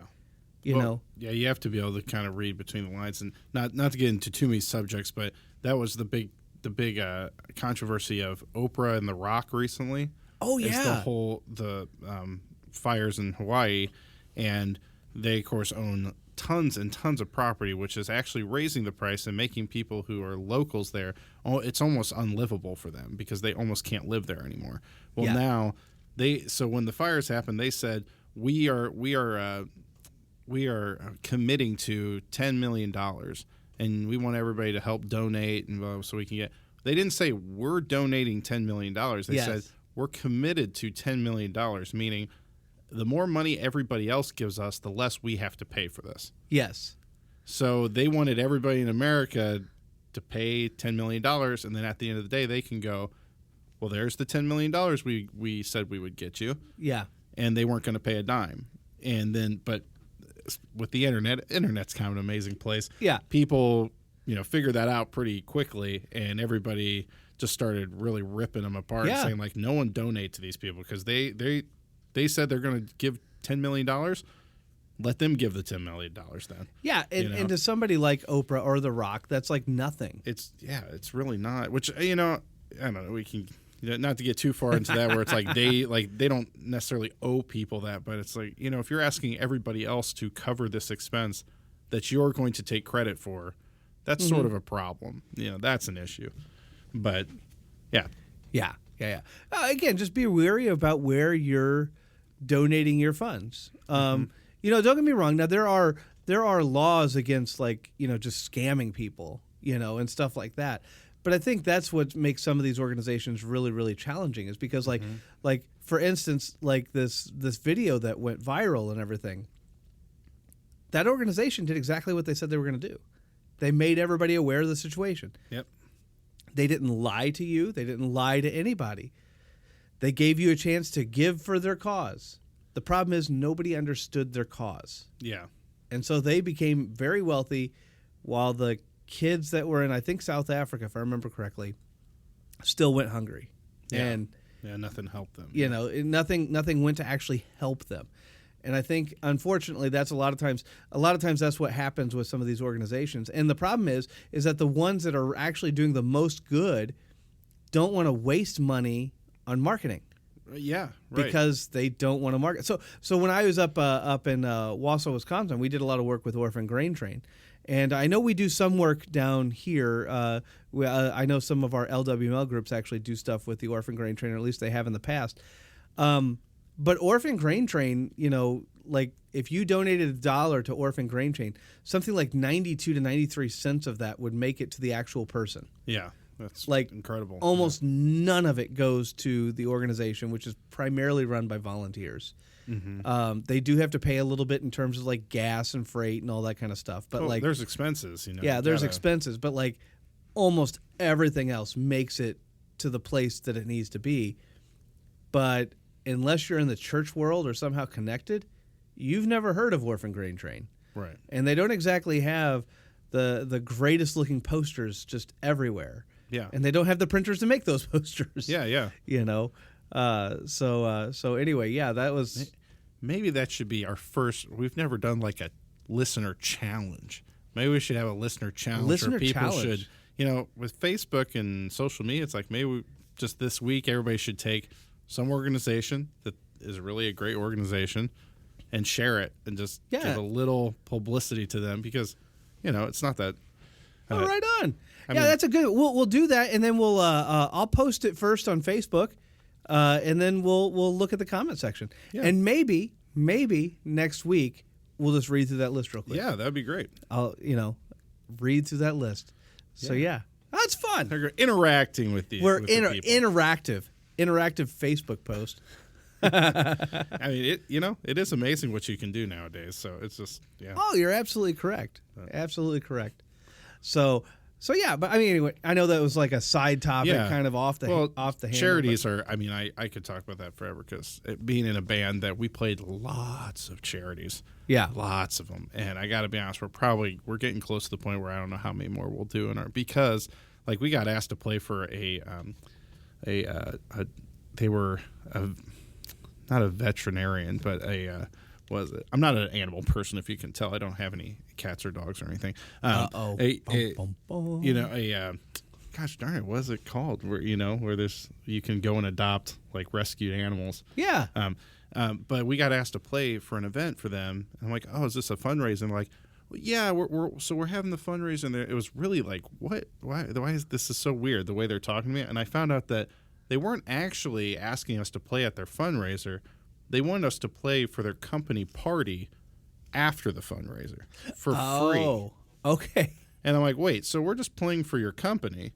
S1: Yeah, you have to be able to kind of read between the lines, and not to get into too many subjects, but that was the big controversy of Oprah and The Rock recently. Oh yeah. It's the fires in Hawaii, and they of course own
S2: tons and tons of property, which is actually raising the price and making people who are locals there, it's almost unlivable for them because they almost can't live there anymore. Well, now so when the fires happened, they said we are committing to $10 million, and we want everybody to help donate, and so we can get. They didn't say we're donating $10 million. They said we're committed to $10 million, meaning the more money everybody else gives us, the less we have to pay for this.
S1: Yes.
S2: So they wanted everybody in America to pay $10 million, and then at the end of the day, they can go, well, there's the $10 million we said we would get you.
S1: Yeah.
S2: And they weren't going to pay a dime. And then, but with the internet's kind of an amazing place.
S1: Yeah.
S2: People, figured that out pretty quickly, and everybody just started really ripping them apart and saying, like, no one donate to these people because they said they're going to give $10 million. Let them give the $10 million then.
S1: Yeah, and to somebody like Oprah or The Rock, that's like nothing.
S2: It's really not. Which, I don't know, we can, not to get too far into that where it's like they don't necessarily owe people that, but it's like, if you're asking everybody else to cover this expense that you're going to take credit for, that's sort of a problem. That's an issue. But, yeah.
S1: Yeah. Again, just be wary about where you're donating your funds. Don't get me wrong. Now there are laws against just scamming people, and stuff like that. But I think that's what makes some of these organizations really, really challenging is because like for instance, like this video that went viral and everything, that organization did exactly what they said they were going to do. They made everybody aware of the situation.
S2: Yep.
S1: They didn't lie to you. They didn't lie to anybody. They gave you a chance to give for their cause. The problem is nobody understood their cause.
S2: Yeah.
S1: And so they became very wealthy while the kids that were in, I think, South Africa, if I remember correctly, still went hungry.
S2: Yeah.
S1: And
S2: nothing helped them.
S1: Nothing went to actually help them. And I think, unfortunately, that's a lot of times that's what happens with some of these organizations. And the problem is that the ones that are actually doing the most good don't want to waste money on marketing.
S2: Yeah, right.
S1: Because they don't want to market. So when I was up in Wausau, Wisconsin, we did a lot of work with Orphan Grain Train. And I know we do some work down here. I know some of our LWML groups actually do stuff with the Orphan Grain Train, or at least they have in the past. But Orphan Grain Train, if you donated $1 to Orphan Grain Train, something like 92 to 93 cents of that would make it to the actual person.
S2: Yeah, that's incredible.
S1: Almost none of it goes to the organization, which is primarily run by volunteers. Mm-hmm. They do have to pay a little bit in terms of gas and freight and all that kind of stuff. But
S2: there's expenses,
S1: Yeah, there's expenses, but almost everything else makes it to the place that it needs to be. But unless you're in the church world or somehow connected, you've never heard of Orphan Grain Train.
S2: Right. And
S1: they don't exactly have the greatest looking posters just everywhere.
S2: Yeah.
S1: And they don't have the printers to make those posters.
S2: Yeah.
S1: So anyway, that was...
S2: Maybe that should be our first... We've never done a listener challenge. Maybe we should have a listener challenge where people should... with Facebook and social media, it's maybe just this week everybody should take some organization that is really a great organization and share it and just give a little publicity to them because, it's not that.
S1: Right on. I mean, that's a good. We'll do that, and then we'll. I'll post it first on Facebook, and then we'll look at the comment section, and maybe next week we'll just read through that list real quick.
S2: Yeah, that'd be great.
S1: I'll read through that list. So that's fun.
S2: They're interacting with the.
S1: We're
S2: the people.
S1: Interactive Facebook post.
S2: I mean, it is amazing what you can do nowadays. So it's just,
S1: Oh, you're absolutely correct. Absolutely correct. So but I mean, anyway, I know that was a side topic, kind of off the handle.
S2: Charities are. I mean, I could talk about that forever because being in a band that we played lots of charities.
S1: Yeah,
S2: lots of them. And I got to be honest, we're getting close to the point where I don't know how many more we'll do because we got asked to play for they were not a veterinarian, but I'm not an animal person, if you can tell. I don't have any cats or dogs or anything. Gosh darn it, what is it called? Where you can go and adopt rescued animals.
S1: Yeah.
S2: But we got asked to play for an event for them. And I'm like, oh, is this a fundraiser? And like, yeah, we're having the fundraiser, and it was really like, what? Why is this is so weird the way they're talking to me? And I found out that they weren't actually asking us to play at their fundraiser. They wanted us to play for their company party after the fundraiser for free.
S1: Oh, okay.
S2: And I'm like, wait, so we're just playing for your company?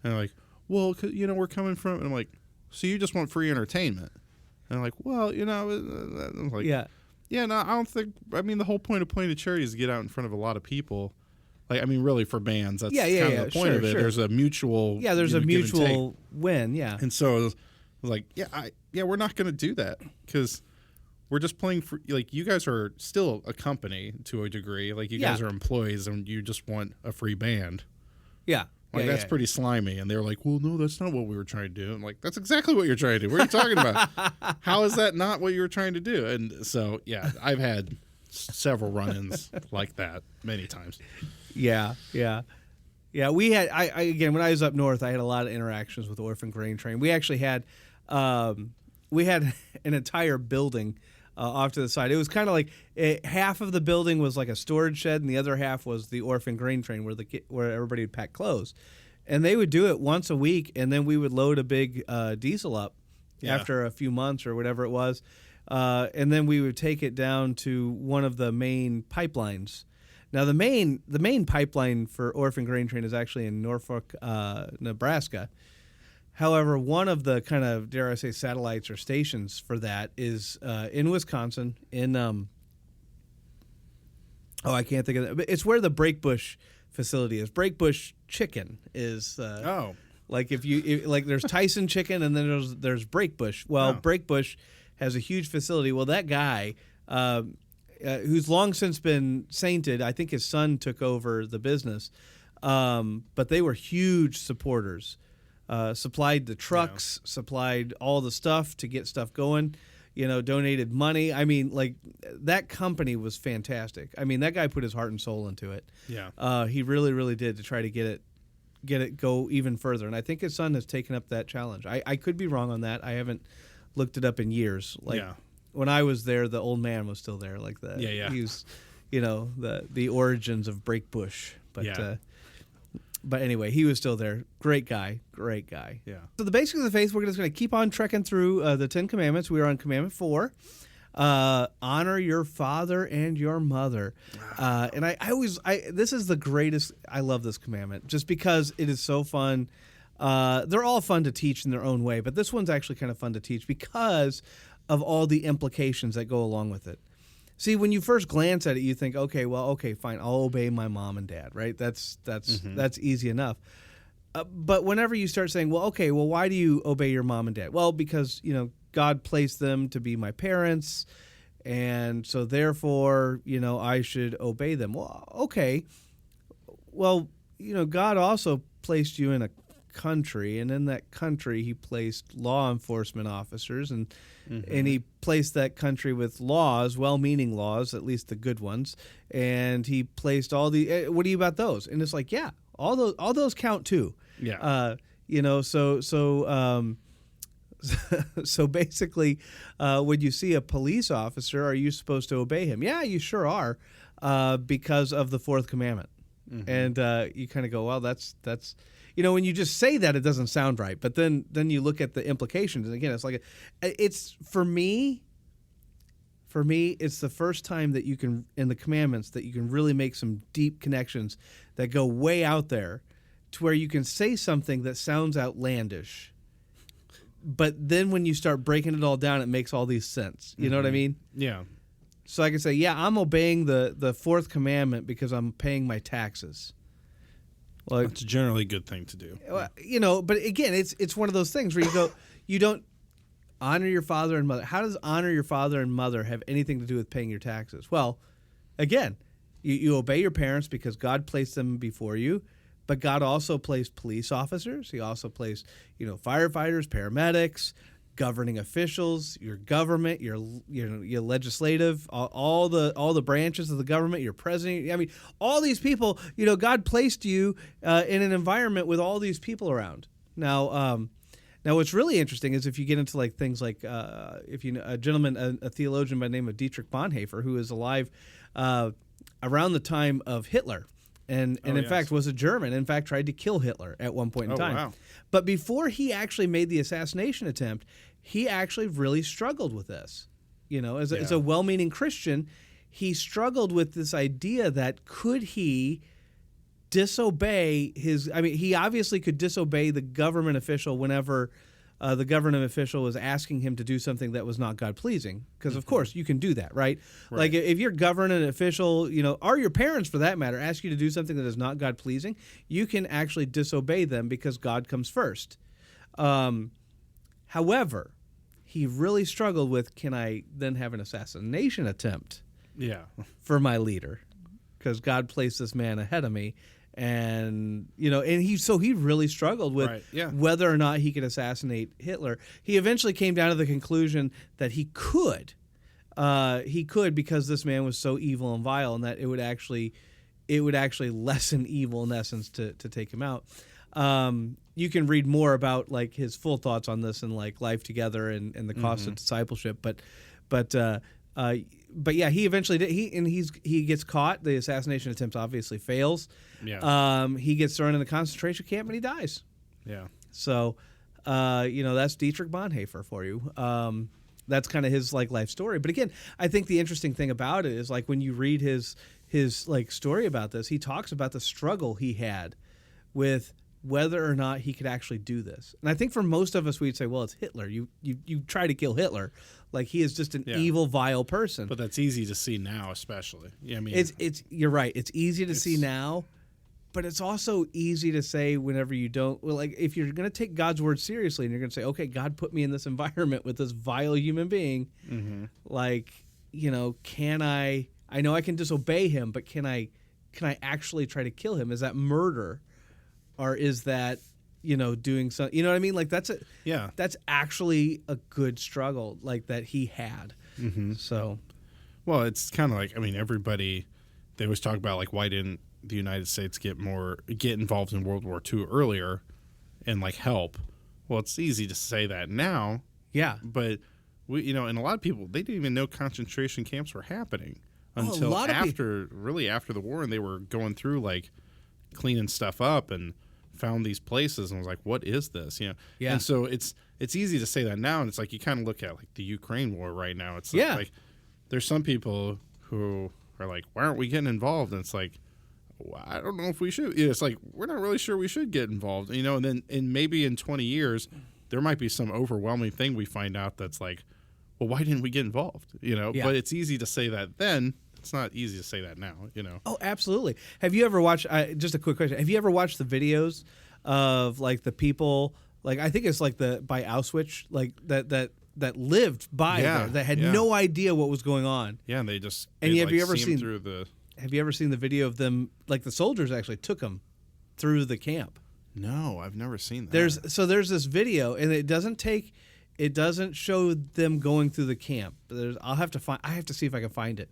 S2: And they're like, well, we're coming from. And I'm like, so you just want free entertainment? And I'm like, well, I'm like, yeah, no, I don't think. I mean, the whole point of playing a charity is to get out in front of a lot of people. Like, I mean, really for bands, that's kind of the point of it. Sure. There's a mutual,
S1: there's a mutual win, yeah.
S2: And so I was like, we're not going to do that because we're just playing for, like, you guys are still a company to a degree. Like, you guys are employees and you just want a free band.
S1: Yeah.
S2: Like, that's pretty slimy. And they're like, well, no, that's not what we were trying to do. I'm like, that's exactly what you're trying to do. What are you talking about? How is that not what you were trying to do? And so, I've had several run-ins like that many times.
S1: Yeah. We had, again, when I was up north, I had a lot of interactions with Orphan Grain Train. We actually had, an entire building off to the side. It was kind of like half of the building was like a storage shed, and the other half was the Orphan Grain Train where everybody would pack clothes. And they would do it once a week, and then we would load a big diesel up after a few months or whatever it was, and then we would take it down to one of the main pipelines. Now, the main pipeline for Orphan Grain Train is actually in Norfolk, Nebraska. However, one of the kind of, dare I say, satellites or stations for that is in Wisconsin. I can't think of it. But it's where the Breakbush facility is. Breakbush Chicken is. Like there's Tyson Chicken, and then there's Breakbush. Well, Breakbush has a huge facility. Well, that guy, who's long since been sainted, I think his son took over the business, but they were huge supporters. Supplied the trucks, supplied all the stuff to get stuff going, donated money. I mean, like, that company was fantastic. I mean, that guy put his heart and soul into it. Yeah. He really, really did, to try to get it go even further. And I think his son has taken up that challenge. I could be wrong on that. I haven't looked it up in years. Like, when I was there, the old man was still there. Like that. Yeah. He was, the origins of Breakbush. But anyway, he was still there. Great guy. Yeah. So the basics of the faith, we're just going to keep on trekking through the 10 Commandments. We are on Commandment 4. Honor your father and your mother. And this is the greatest. I love this commandment just because it is so fun. They're all fun to teach in their own way, but this one's actually kind of fun to teach because of all the implications that go along with it. See, when you first glance at it, you think, okay, fine, I'll obey my mom and dad, right? That's easy enough. But whenever you start saying, why do you obey your mom and dad? Well, because, God placed them to be my parents, and so therefore, I should obey them. Well, okay. Well, God also placed you in a country, and in that country he placed law enforcement officers, and he placed that country with laws, well-meaning laws, at least the good ones, and he placed all the what do you about those? And it's like, all those count too. So basically, when you see a police officer, are you supposed to obey him? Yeah, you sure are, because of the fourth commandment. And you kind of go, well, that's when you just say that, it doesn't sound right. But then you look at the implications, and again, it's like it's for me, it's the first time that you can, in the commandments, that you can really make some deep connections that go way out there, to where you can say something that sounds outlandish, but then when you start breaking it all down, it makes all these sense. You know what I mean? Yeah. So I can say, I'm obeying the fourth commandment because I'm paying my taxes.
S2: Well, it's generally a good thing to do.
S1: But again, it's one of those things where you don't honor your father and mother. How does honor your father and mother have anything to do with paying your taxes? Well, again, you obey your parents because God placed them before you, but God also placed police officers. He also placed, firefighters, paramedics, governing officials, your government, your legislative, all the branches of the government, your president. I mean, all these people. God placed you in an environment with all these people around. Now, what's really interesting is if you get into like things like if a gentleman, a theologian by the name of Dietrich Bonhoeffer, who is alive around the time of Hitler. And in fact was a German. In fact, tried to kill Hitler at one point in time.
S2: Wow.
S1: But before he actually made the assassination attempt, he actually really struggled with this. As a well-meaning Christian, he struggled with this idea that could he disobey he obviously could disobey the government official whenever the government official was asking him to do something that was not God-pleasing. Because, of course, you can do that, right? Like, if your government official, or your parents, for that matter, ask you to do something that is not God-pleasing, you can actually disobey them because God comes first. However, he really struggled with, can I then have an assassination attempt for my leader? Because God placed this man ahead of me. And he really struggled with whether or not he could assassinate Hitler. He eventually came down to the conclusion that he could because this man was so evil and vile, and that it would actually lessen evil in essence to take him out. You can read more about like his full thoughts on this in like Life Together and the cost of discipleship, but yeah, he eventually did. He gets caught. The assassination attempt obviously fails. Yeah. He gets thrown in the concentration camp and he dies. Yeah. So, that's Dietrich Bonhoeffer for you. That's kind of his like life story. But again, I think the interesting thing about it is like when you read his like story about this, he talks about the struggle he had with whether or not he could actually do this. And I think for most of us, we'd say, well, it's Hitler. You try to kill Hitler. Like, he is just an evil, vile person.
S2: But that's easy to see now, especially. Yeah, I mean,
S1: it's you're right. It's easy to see now, but it's also easy to say whenever you don't. Well, like, if you're going to take God's word seriously and you're going to say, okay, God put me in this environment with this vile human being, like, can I know I can disobey him, but can I actually try to kill him? Is that murder? Or is that, doing something, you know what I mean? Like, that's actually a good struggle, like, that he had. So,
S2: well, it's kind of like, I mean, everybody, they always talk about, like, why didn't the United States get involved in World War II earlier and, like, help? Well, it's easy to say that now. Yeah. But, and a lot of people, they didn't even know concentration camps were happening until after the war, and they were going through, like, cleaning stuff up and found these places and was like, what is this? And so it's easy to say that now, and it's like you kind of look at like the Ukraine war right now. It's like there's some people who are like, why aren't we getting involved? And it's like, well, I don't know if we should. It's like, we're not really sure we should get involved, and then maybe in 20 years there might be some overwhelming thing we find out that's like, well, why didn't we get involved? But it's easy to say that then. It's not easy to say that now, Oh,
S1: absolutely. Have you ever watched, just a quick question, have you ever watched the videos of, like, the people, like, I think it's, like, by Auschwitz, like, that lived by there, that had no idea what was going on?
S2: Yeah, and they just,
S1: have you ever seen the video of them, like, the soldiers actually took them through the camp?
S2: No, I've never seen that.
S1: There's this video, and it doesn't show them going through the camp. I have to see if I can find it.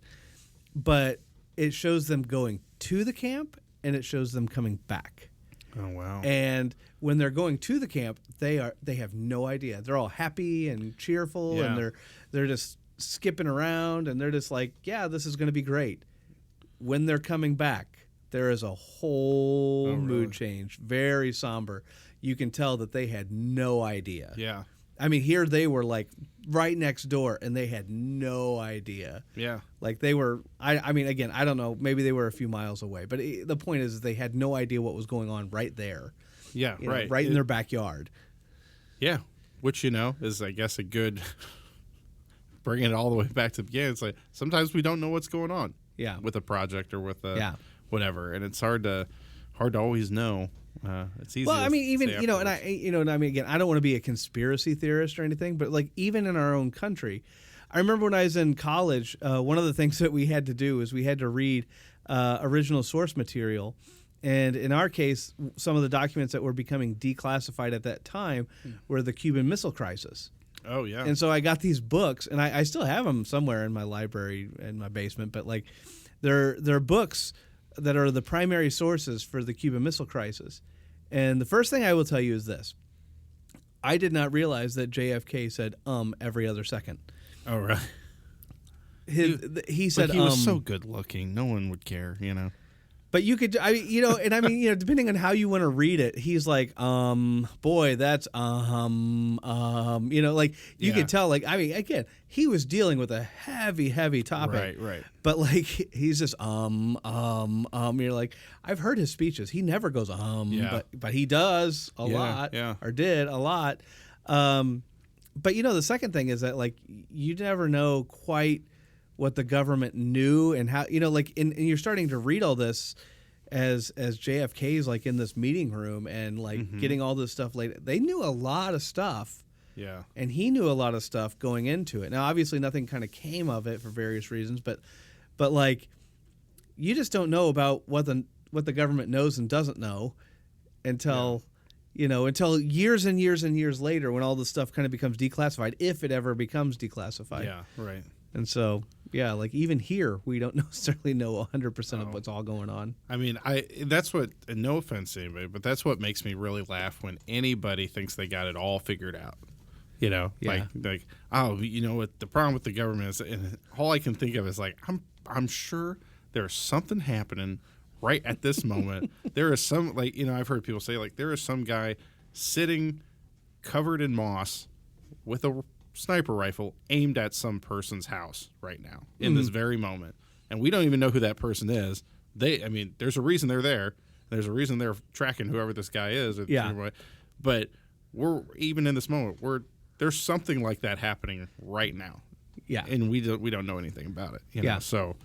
S1: But it shows them going to the camp, and it shows them coming back.
S2: Oh, wow.
S1: And when they're going to the camp, they have no idea. They're all happy and cheerful, and they're just skipping around, and they're just like, yeah, this is going to be great. When they're coming back, there is a whole mood change, very somber. You can tell that they had no idea. Yeah. I mean, here they were like right next door, and they had no idea. Yeah. Like they were, I mean, again, I don't know. Maybe they were a few miles away. But the point is they had no idea what was going on right there. Yeah, right. Right in their backyard.
S2: Yeah. Which, is, I guess, a good, bringing it all the way back to the beginning. It's like sometimes we don't know what's going on with a project or with whatever. And it's hard to always know. It's easy. Well, I mean, even and I mean, again, I don't want to be a conspiracy theorist or anything, but like even in our own country, I remember when I was in college, one of the things that we had to do is we had to read original source material, and in our case, some of the documents that were becoming declassified at that time were the Cuban Missile Crisis. Oh yeah. And so I got these books, and I still have them somewhere in my library in my basement, but like they're books that are the primary sources for the Cuban Missile Crisis. And the first thing I will tell you is this. I did not realize that JFK said every other second. Oh, right.
S1: he said
S2: but he was so good looking, no one would care,
S1: But you could, depending on how you want to read it, he's like, boy, that's, you could tell, again, he was dealing with a heavy topic.
S2: Right.
S1: But he's just, you're like, I've heard his speeches. He never goes, but he does a lot, or did a lot. But the second thing is that you never know quite what the government knew and how, and you're starting to read all this as JFK's in this meeting room and getting all this stuff later. They knew a lot of stuff.
S2: Yeah.
S1: And he knew a lot of stuff going into it. Now, obviously nothing kind of came of it for various reasons, but you just don't know about what the government knows and doesn't know until until years and years and years later when all this stuff kind of becomes declassified, if it ever becomes declassified.
S2: Yeah, right.
S1: And so, even here, we don't necessarily know 100% of what's all going on.
S2: I mean, that's what, and no offense to anybody, but that's what makes me really laugh when anybody thinks they got it all figured out.
S1: Yeah.
S2: What the problem with the government is, and all I can think of is I'm sure there's something happening right at this moment. There is some, I've heard people say, there is some guy sitting covered in moss with a sniper rifle aimed at some person's house right now in this very moment, and we don't even know who that person is. There's a reason they're there. There's a reason they're tracking whoever this guy is. But we're even in this moment there's something like that happening right now.
S1: Yeah,
S2: and we don't know anything about it. So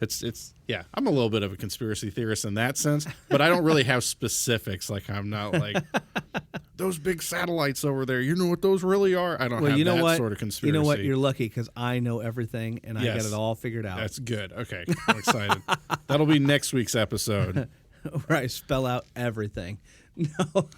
S2: it's I'm a little bit of a conspiracy theorist in that sense, but I don't really have specifics. I'm not those big satellites over there. You know what those really are? I don't have that sort of conspiracy.
S1: You know what? You're lucky because I know everything and I got it all figured out.
S2: That's good. Okay, I'm excited. That'll be next week's episode.
S1: Where I spell out everything. No.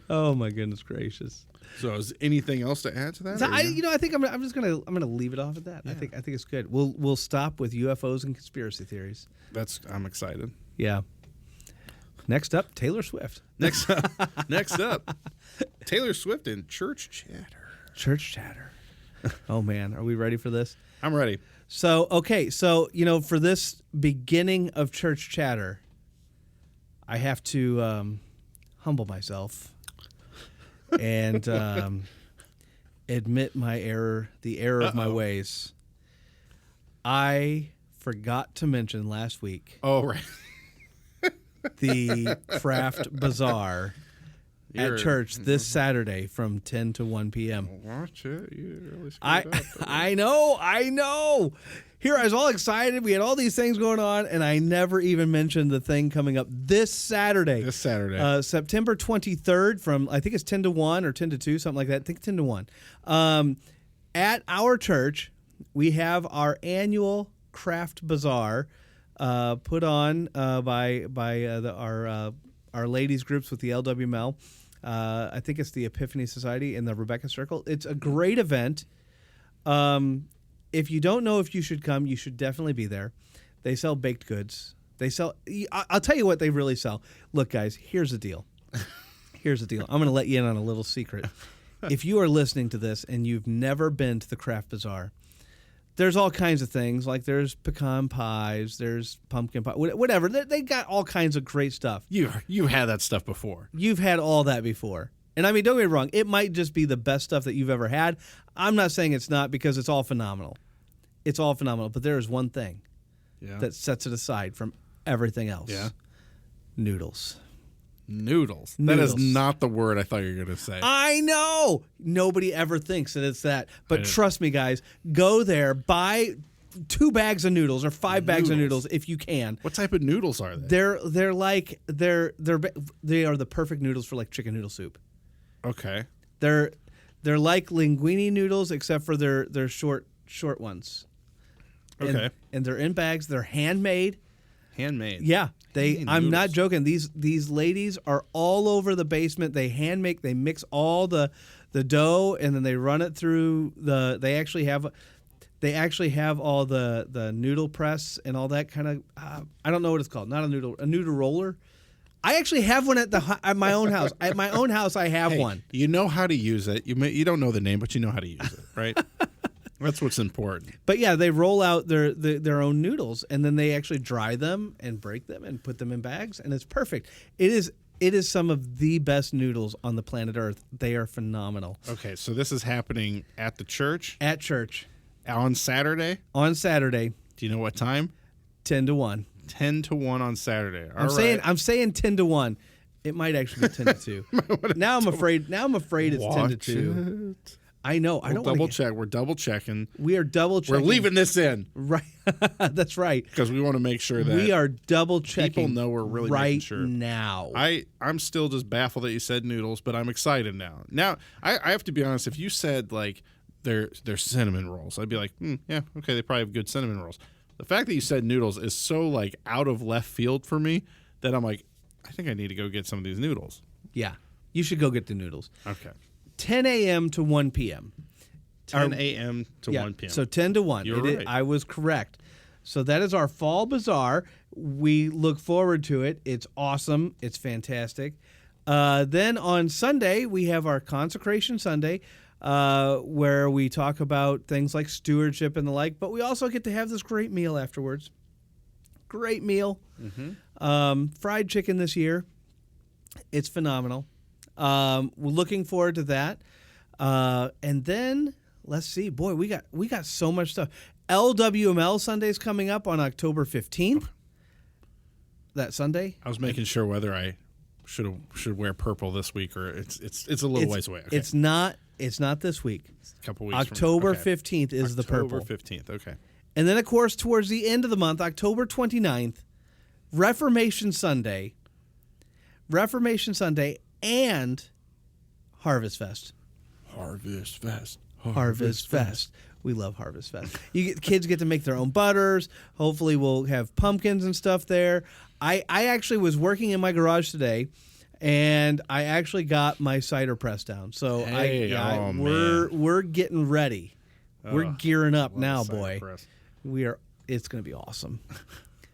S1: Oh my goodness gracious.
S2: So, is anything else to add to that?
S1: So I think I'm just gonna leave it off at that. Yeah. I think it's good. We'll stop with UFOs and conspiracy theories.
S2: I'm excited.
S1: Yeah. Next up, Taylor Swift.
S2: Next up, Taylor Swift and church chatter.
S1: Church chatter. Oh man, are we ready for this?
S2: I'm ready.
S1: So for this beginning of church chatter, I have to humble myself and admit my error, the error of my ways. I forgot to mention last week.
S2: Oh, right.
S1: The craft bazaar at church this Saturday from 10 to 1 p.m.
S2: Watch it. You really
S1: I know. Here I was all excited. We had all these things going on, and I never even mentioned the thing coming up this Saturday. September 23rd from, I think it's 10 to 1 or 10 to 2, something like that. I think 10 to 1. At our church, we have our annual craft bazaar put on by our ladies groups with the LWML. I think it's the Epiphany Society and the Rebecca Circle. It's a great event. If you don't know if you should come, you should definitely be there. They sell baked goods. I'll tell you what they really sell. Look, guys, here's the deal. I'm going to let you in on a little secret. If you are listening to this and you've never been to the craft bazaar, there's all kinds of things. There's pecan pies, there's pumpkin pie, whatever. They got all kinds of great stuff.
S2: You've had that stuff before.
S1: You've had all that before. And don't get me wrong, it might just be the best stuff that you've ever had. I'm not saying it's not, because it's all phenomenal. It's all phenomenal. But there is one thing that sets it aside from everything else.
S2: Yeah.
S1: Noodles.
S2: Noodles. That is not the word I thought you were going to say.
S1: I know. Nobody ever thinks that it's that. But trust me, guys, go there, buy 2 bags of noodles or 5 bags of noodles if you can.
S2: What type of noodles are they?
S1: They are the perfect noodles for chicken noodle soup.
S2: Okay.
S1: They're like linguine noodles, except for they're short ones.
S2: Okay.
S1: And they're in bags. They're handmade.
S2: Handmade.
S1: Yeah. I'm not joking. These ladies are all over the basement. They They mix all the dough, and then they run it through they actually have all the noodle press and all that kind of I don't know what it's called. Not a noodle roller. I actually have one at my own house. At my own house, I have one.
S2: You know how to use it. You don't know the name, but you know how to use it, right? That's what's important.
S1: But yeah, they roll out their own noodles, and then they actually dry them and break them and put them in bags, and it's perfect. It is some of the best noodles on the planet Earth. They are phenomenal.
S2: Okay, so this is happening at the church?
S1: At church.
S2: On Saturday?
S1: On Saturday.
S2: Do you know what time?
S1: 10 to 1.
S2: 10 to 1 on Saturday.
S1: I'm saying 10 to 1. It might actually be 10 to 2. Now I'm afraid it's 10 to 2. I know. I don't
S2: double check. We're double checking.
S1: We are double checking.
S2: We're leaving this in.
S1: Right. That's right.
S2: Because we want to make sure that
S1: we are double checking.
S2: People know we're really making sure.
S1: Now.
S2: I'm still just baffled that you said noodles, but I'm excited now. Now, I have to be honest. If you said like they're cinnamon rolls, I'd be like, yeah, okay, they probably have good cinnamon rolls. The fact that you said noodles is so like out of left field for me that I'm like, I think I need to go get some of these noodles.
S1: Yeah, you should go get the noodles.
S2: Okay.
S1: 10 a.m. to 1 p.m.
S2: 10 a.m. to 1 p.m.
S1: So 10 to 1.
S2: You're right.
S1: I was correct. So that is our fall bazaar. We look forward to it. It's awesome. It's fantastic. Then on Sunday, we have our Consecration Sunday, where we talk about things like stewardship and the like, but we also get to have this great meal afterwards. Great meal. Mm-hmm. Fried chicken this year. It's phenomenal. We're looking forward to that. And then let's see, boy, we got so much stuff. LWML Sunday's coming up on October 15th. That Sunday.
S2: I was making sure whether I should wear purple this week or it's a little ways away. Okay.
S1: It's not this week.
S2: It's a couple weeks.
S1: October 15th is the purple.
S2: October 15th. Okay.
S1: And then of course towards the end of the month, October 29th, Reformation Sunday and Harvest Fest. Harvest Fest. We love Harvest Fest. Kids get to make their own butters. Hopefully we'll have pumpkins and stuff there. I actually was working in my garage today, and I actually got my cider press down. So we're getting ready. We're gearing up now, boy.
S2: Press.
S1: It's going to be awesome.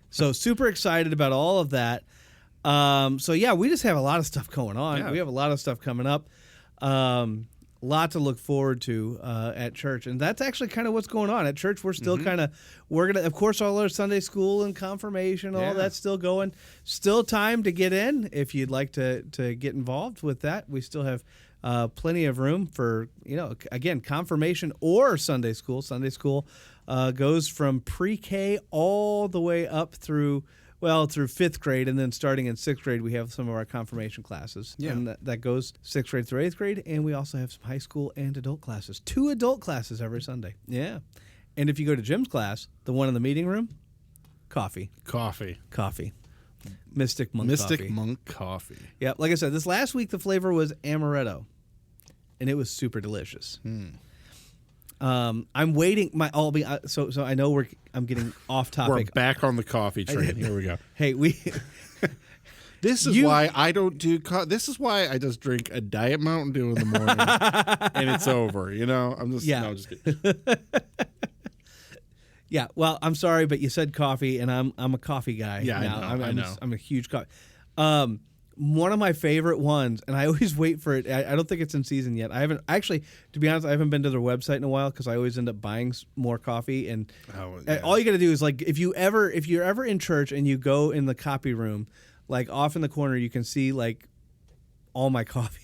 S1: So super excited about all of that. So yeah, we just have a lot of stuff going on. Yeah. We have a lot of stuff coming up. Lot to look forward to at church, and that's actually kind of what's going on at church. We're still we're gonna, of course, all our Sunday school and confirmation, all that's still going. Still time to get in if you'd like to get involved with that. We still have plenty of room for again, confirmation or Sunday school. Sunday school goes from pre-K all the way up through 5th grade, and then starting in 6th grade, we have some of our confirmation classes. Yeah. And that goes 6th grade through 8th grade, and we also have some high school and adult classes. 2 adult classes every Sunday. Yeah. And if you go to Jim's class, the one in the meeting room, coffee. Mystic
S2: Monk coffee.
S1: Yeah, like I said, this last week the flavor was amaretto, and it was super delicious. I'm waiting. So I know I'm getting off topic.
S2: We're back on the coffee train. Here we go.
S1: Hey,
S2: This is why I don't do. This is why I just drink a Diet Mountain Dew in the morning, and it's over. I'm just no, just kidding.
S1: Yeah. Well, I'm sorry, but you said coffee, and I'm a coffee guy.
S2: Yeah,
S1: now.
S2: I know.
S1: I'm a huge coffee. One of my favorite ones, and I always wait for it. I don't think it's in season yet. I haven't actually, to be honest, I haven't been to their website in a while because I always end up buying more coffee. And all you got to do is if you're ever in church and you go in the copy room, like off in the corner, you can see like all my coffee.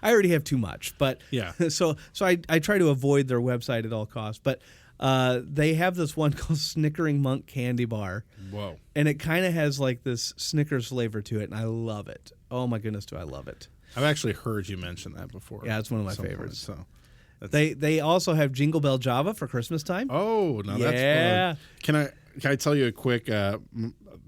S1: I already have too much, but
S2: yeah.
S1: So I try to avoid their website at all costs, but. They have this one called Snickering Monk Candy Bar.
S2: Whoa. And
S1: it kind of has like this Snickers flavor to it, and I love it. Oh my goodness, do I love it.
S2: I've actually heard you mention that before.
S1: Yeah, it's one of my favorites.
S2: So
S1: they also have Jingle Bell Java for Christmas time.
S2: Oh, now that's fun. Can I tell you a quick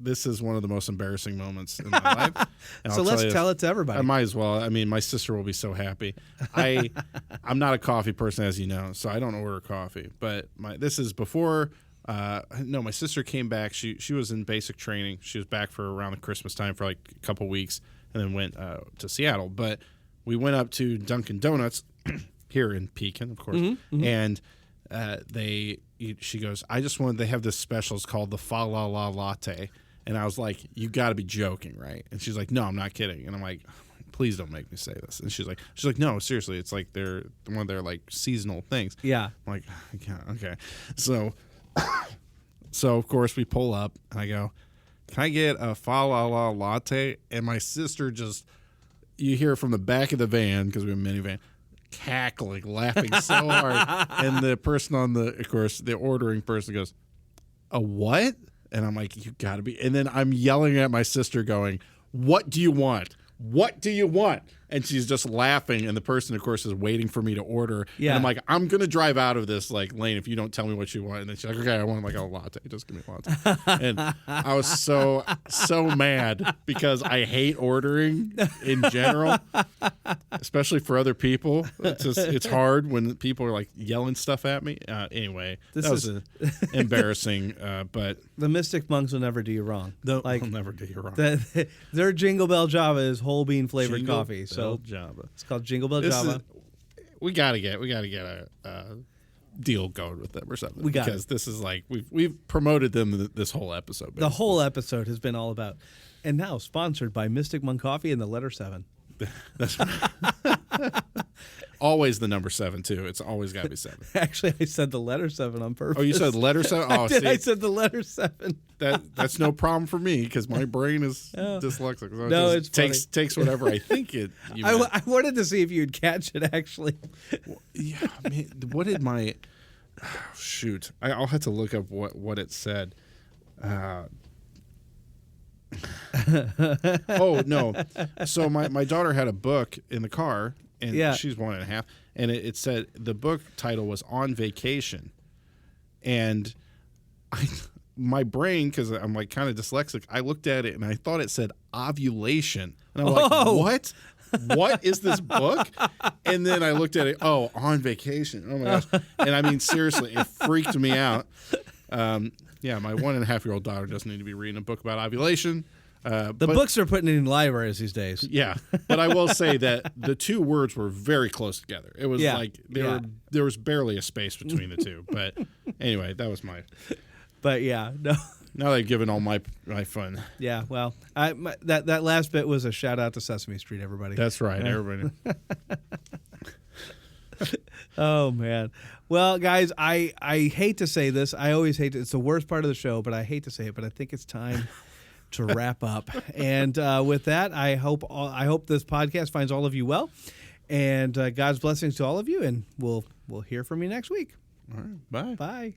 S2: this is one of the most embarrassing moments in my life.
S1: So let's tell it to everybody.
S2: I might as well. I mean, my sister will be so happy. I'm not a coffee person, as you know, so I don't order coffee. But this is before. My sister came back. She was in basic training. She was back for around the Christmas time for like a couple weeks, and then went to Seattle. But we went up to Dunkin' Donuts here in Pekin, of course, and she goes, they have this special. It's called the Fa La La Latte. And I was like, you got to be joking, right? And she's like, no, I'm not kidding. And I'm like, please don't make me say this. And she's like, no, seriously, it's like they're one of their like seasonal things.
S1: Yeah.
S2: I'm like, yeah, okay. So of course we pull up and I go, can I get a fa la la latte? And my sister just, you hear from the back of the van, because we have a minivan, cackling, laughing so hard. And the person the ordering person goes, a what? And I'm like, you gotta be. And then I'm yelling at my sister going, what do you want? What do you want? And she's just laughing, and the person, of course, is waiting for me to order.
S1: Yeah.
S2: And I'm like, I'm going to drive out of this like lane if you don't tell me what you want. And then she's like, okay, I want like a latte. Just give me a latte. And I was so mad because I hate ordering in general, especially for other people. It's hard when people are like yelling stuff at me. Anyway, that was embarrassing. But
S1: the Mystic Monks will never do you wrong.
S2: They'll never do you wrong.
S1: Their Jingle Bell Java is whole bean flavored coffee.
S2: Java.
S1: It's called Jingle Bell Java.
S2: We gotta get a deal going with them or something. Because this is like we've promoted them this whole episode. Basically.
S1: The whole episode has been all about, and now sponsored by Mystic Monk Coffee and the letter 7.
S2: That's always the number 7 too. It's always got to be 7.
S1: Actually, I said the letter 7 on purpose.
S2: Oh, you said letter 7? Oh,
S1: I said the letter 7.
S2: That's no problem for me because my brain is dyslexic. So
S1: no,
S2: it takes whatever I think it.
S1: I wanted to see if you'd catch it actually.
S2: Yeah, man, what did my shoot? I'll have to look up what it said. Oh no! So my daughter had a book in the car, and she's 1.5, and it said the book title was On Vacation, and my brain, because I'm like kind of dyslexic, I looked at it and I thought it said ovulation, and I'm like, what? What is this book? And then I looked at it. Oh, On Vacation. Oh my gosh! And I mean, seriously, it freaked me out. Yeah, my 1.5-year-old daughter doesn't need to be reading a book about ovulation.
S1: The books are putting it in libraries these days.
S2: Yeah, but I will say that the two words were very close together. It was like there was barely a space between the two. But anyway, that was my.
S1: But yeah, no.
S2: Now they've given all my fun.
S1: Yeah, well, that last bit was a shout out to Sesame Street, everybody.
S2: That's right, everybody.
S1: Oh man. Well, guys, I hate to say this. I always hate it. It's the worst part of the show, but I hate to say it, but I think it's time to wrap up. And with that, I hope this podcast finds all of you well. And God's blessings to all of you, and we'll hear from you next week.
S2: All right. Bye.
S1: Bye.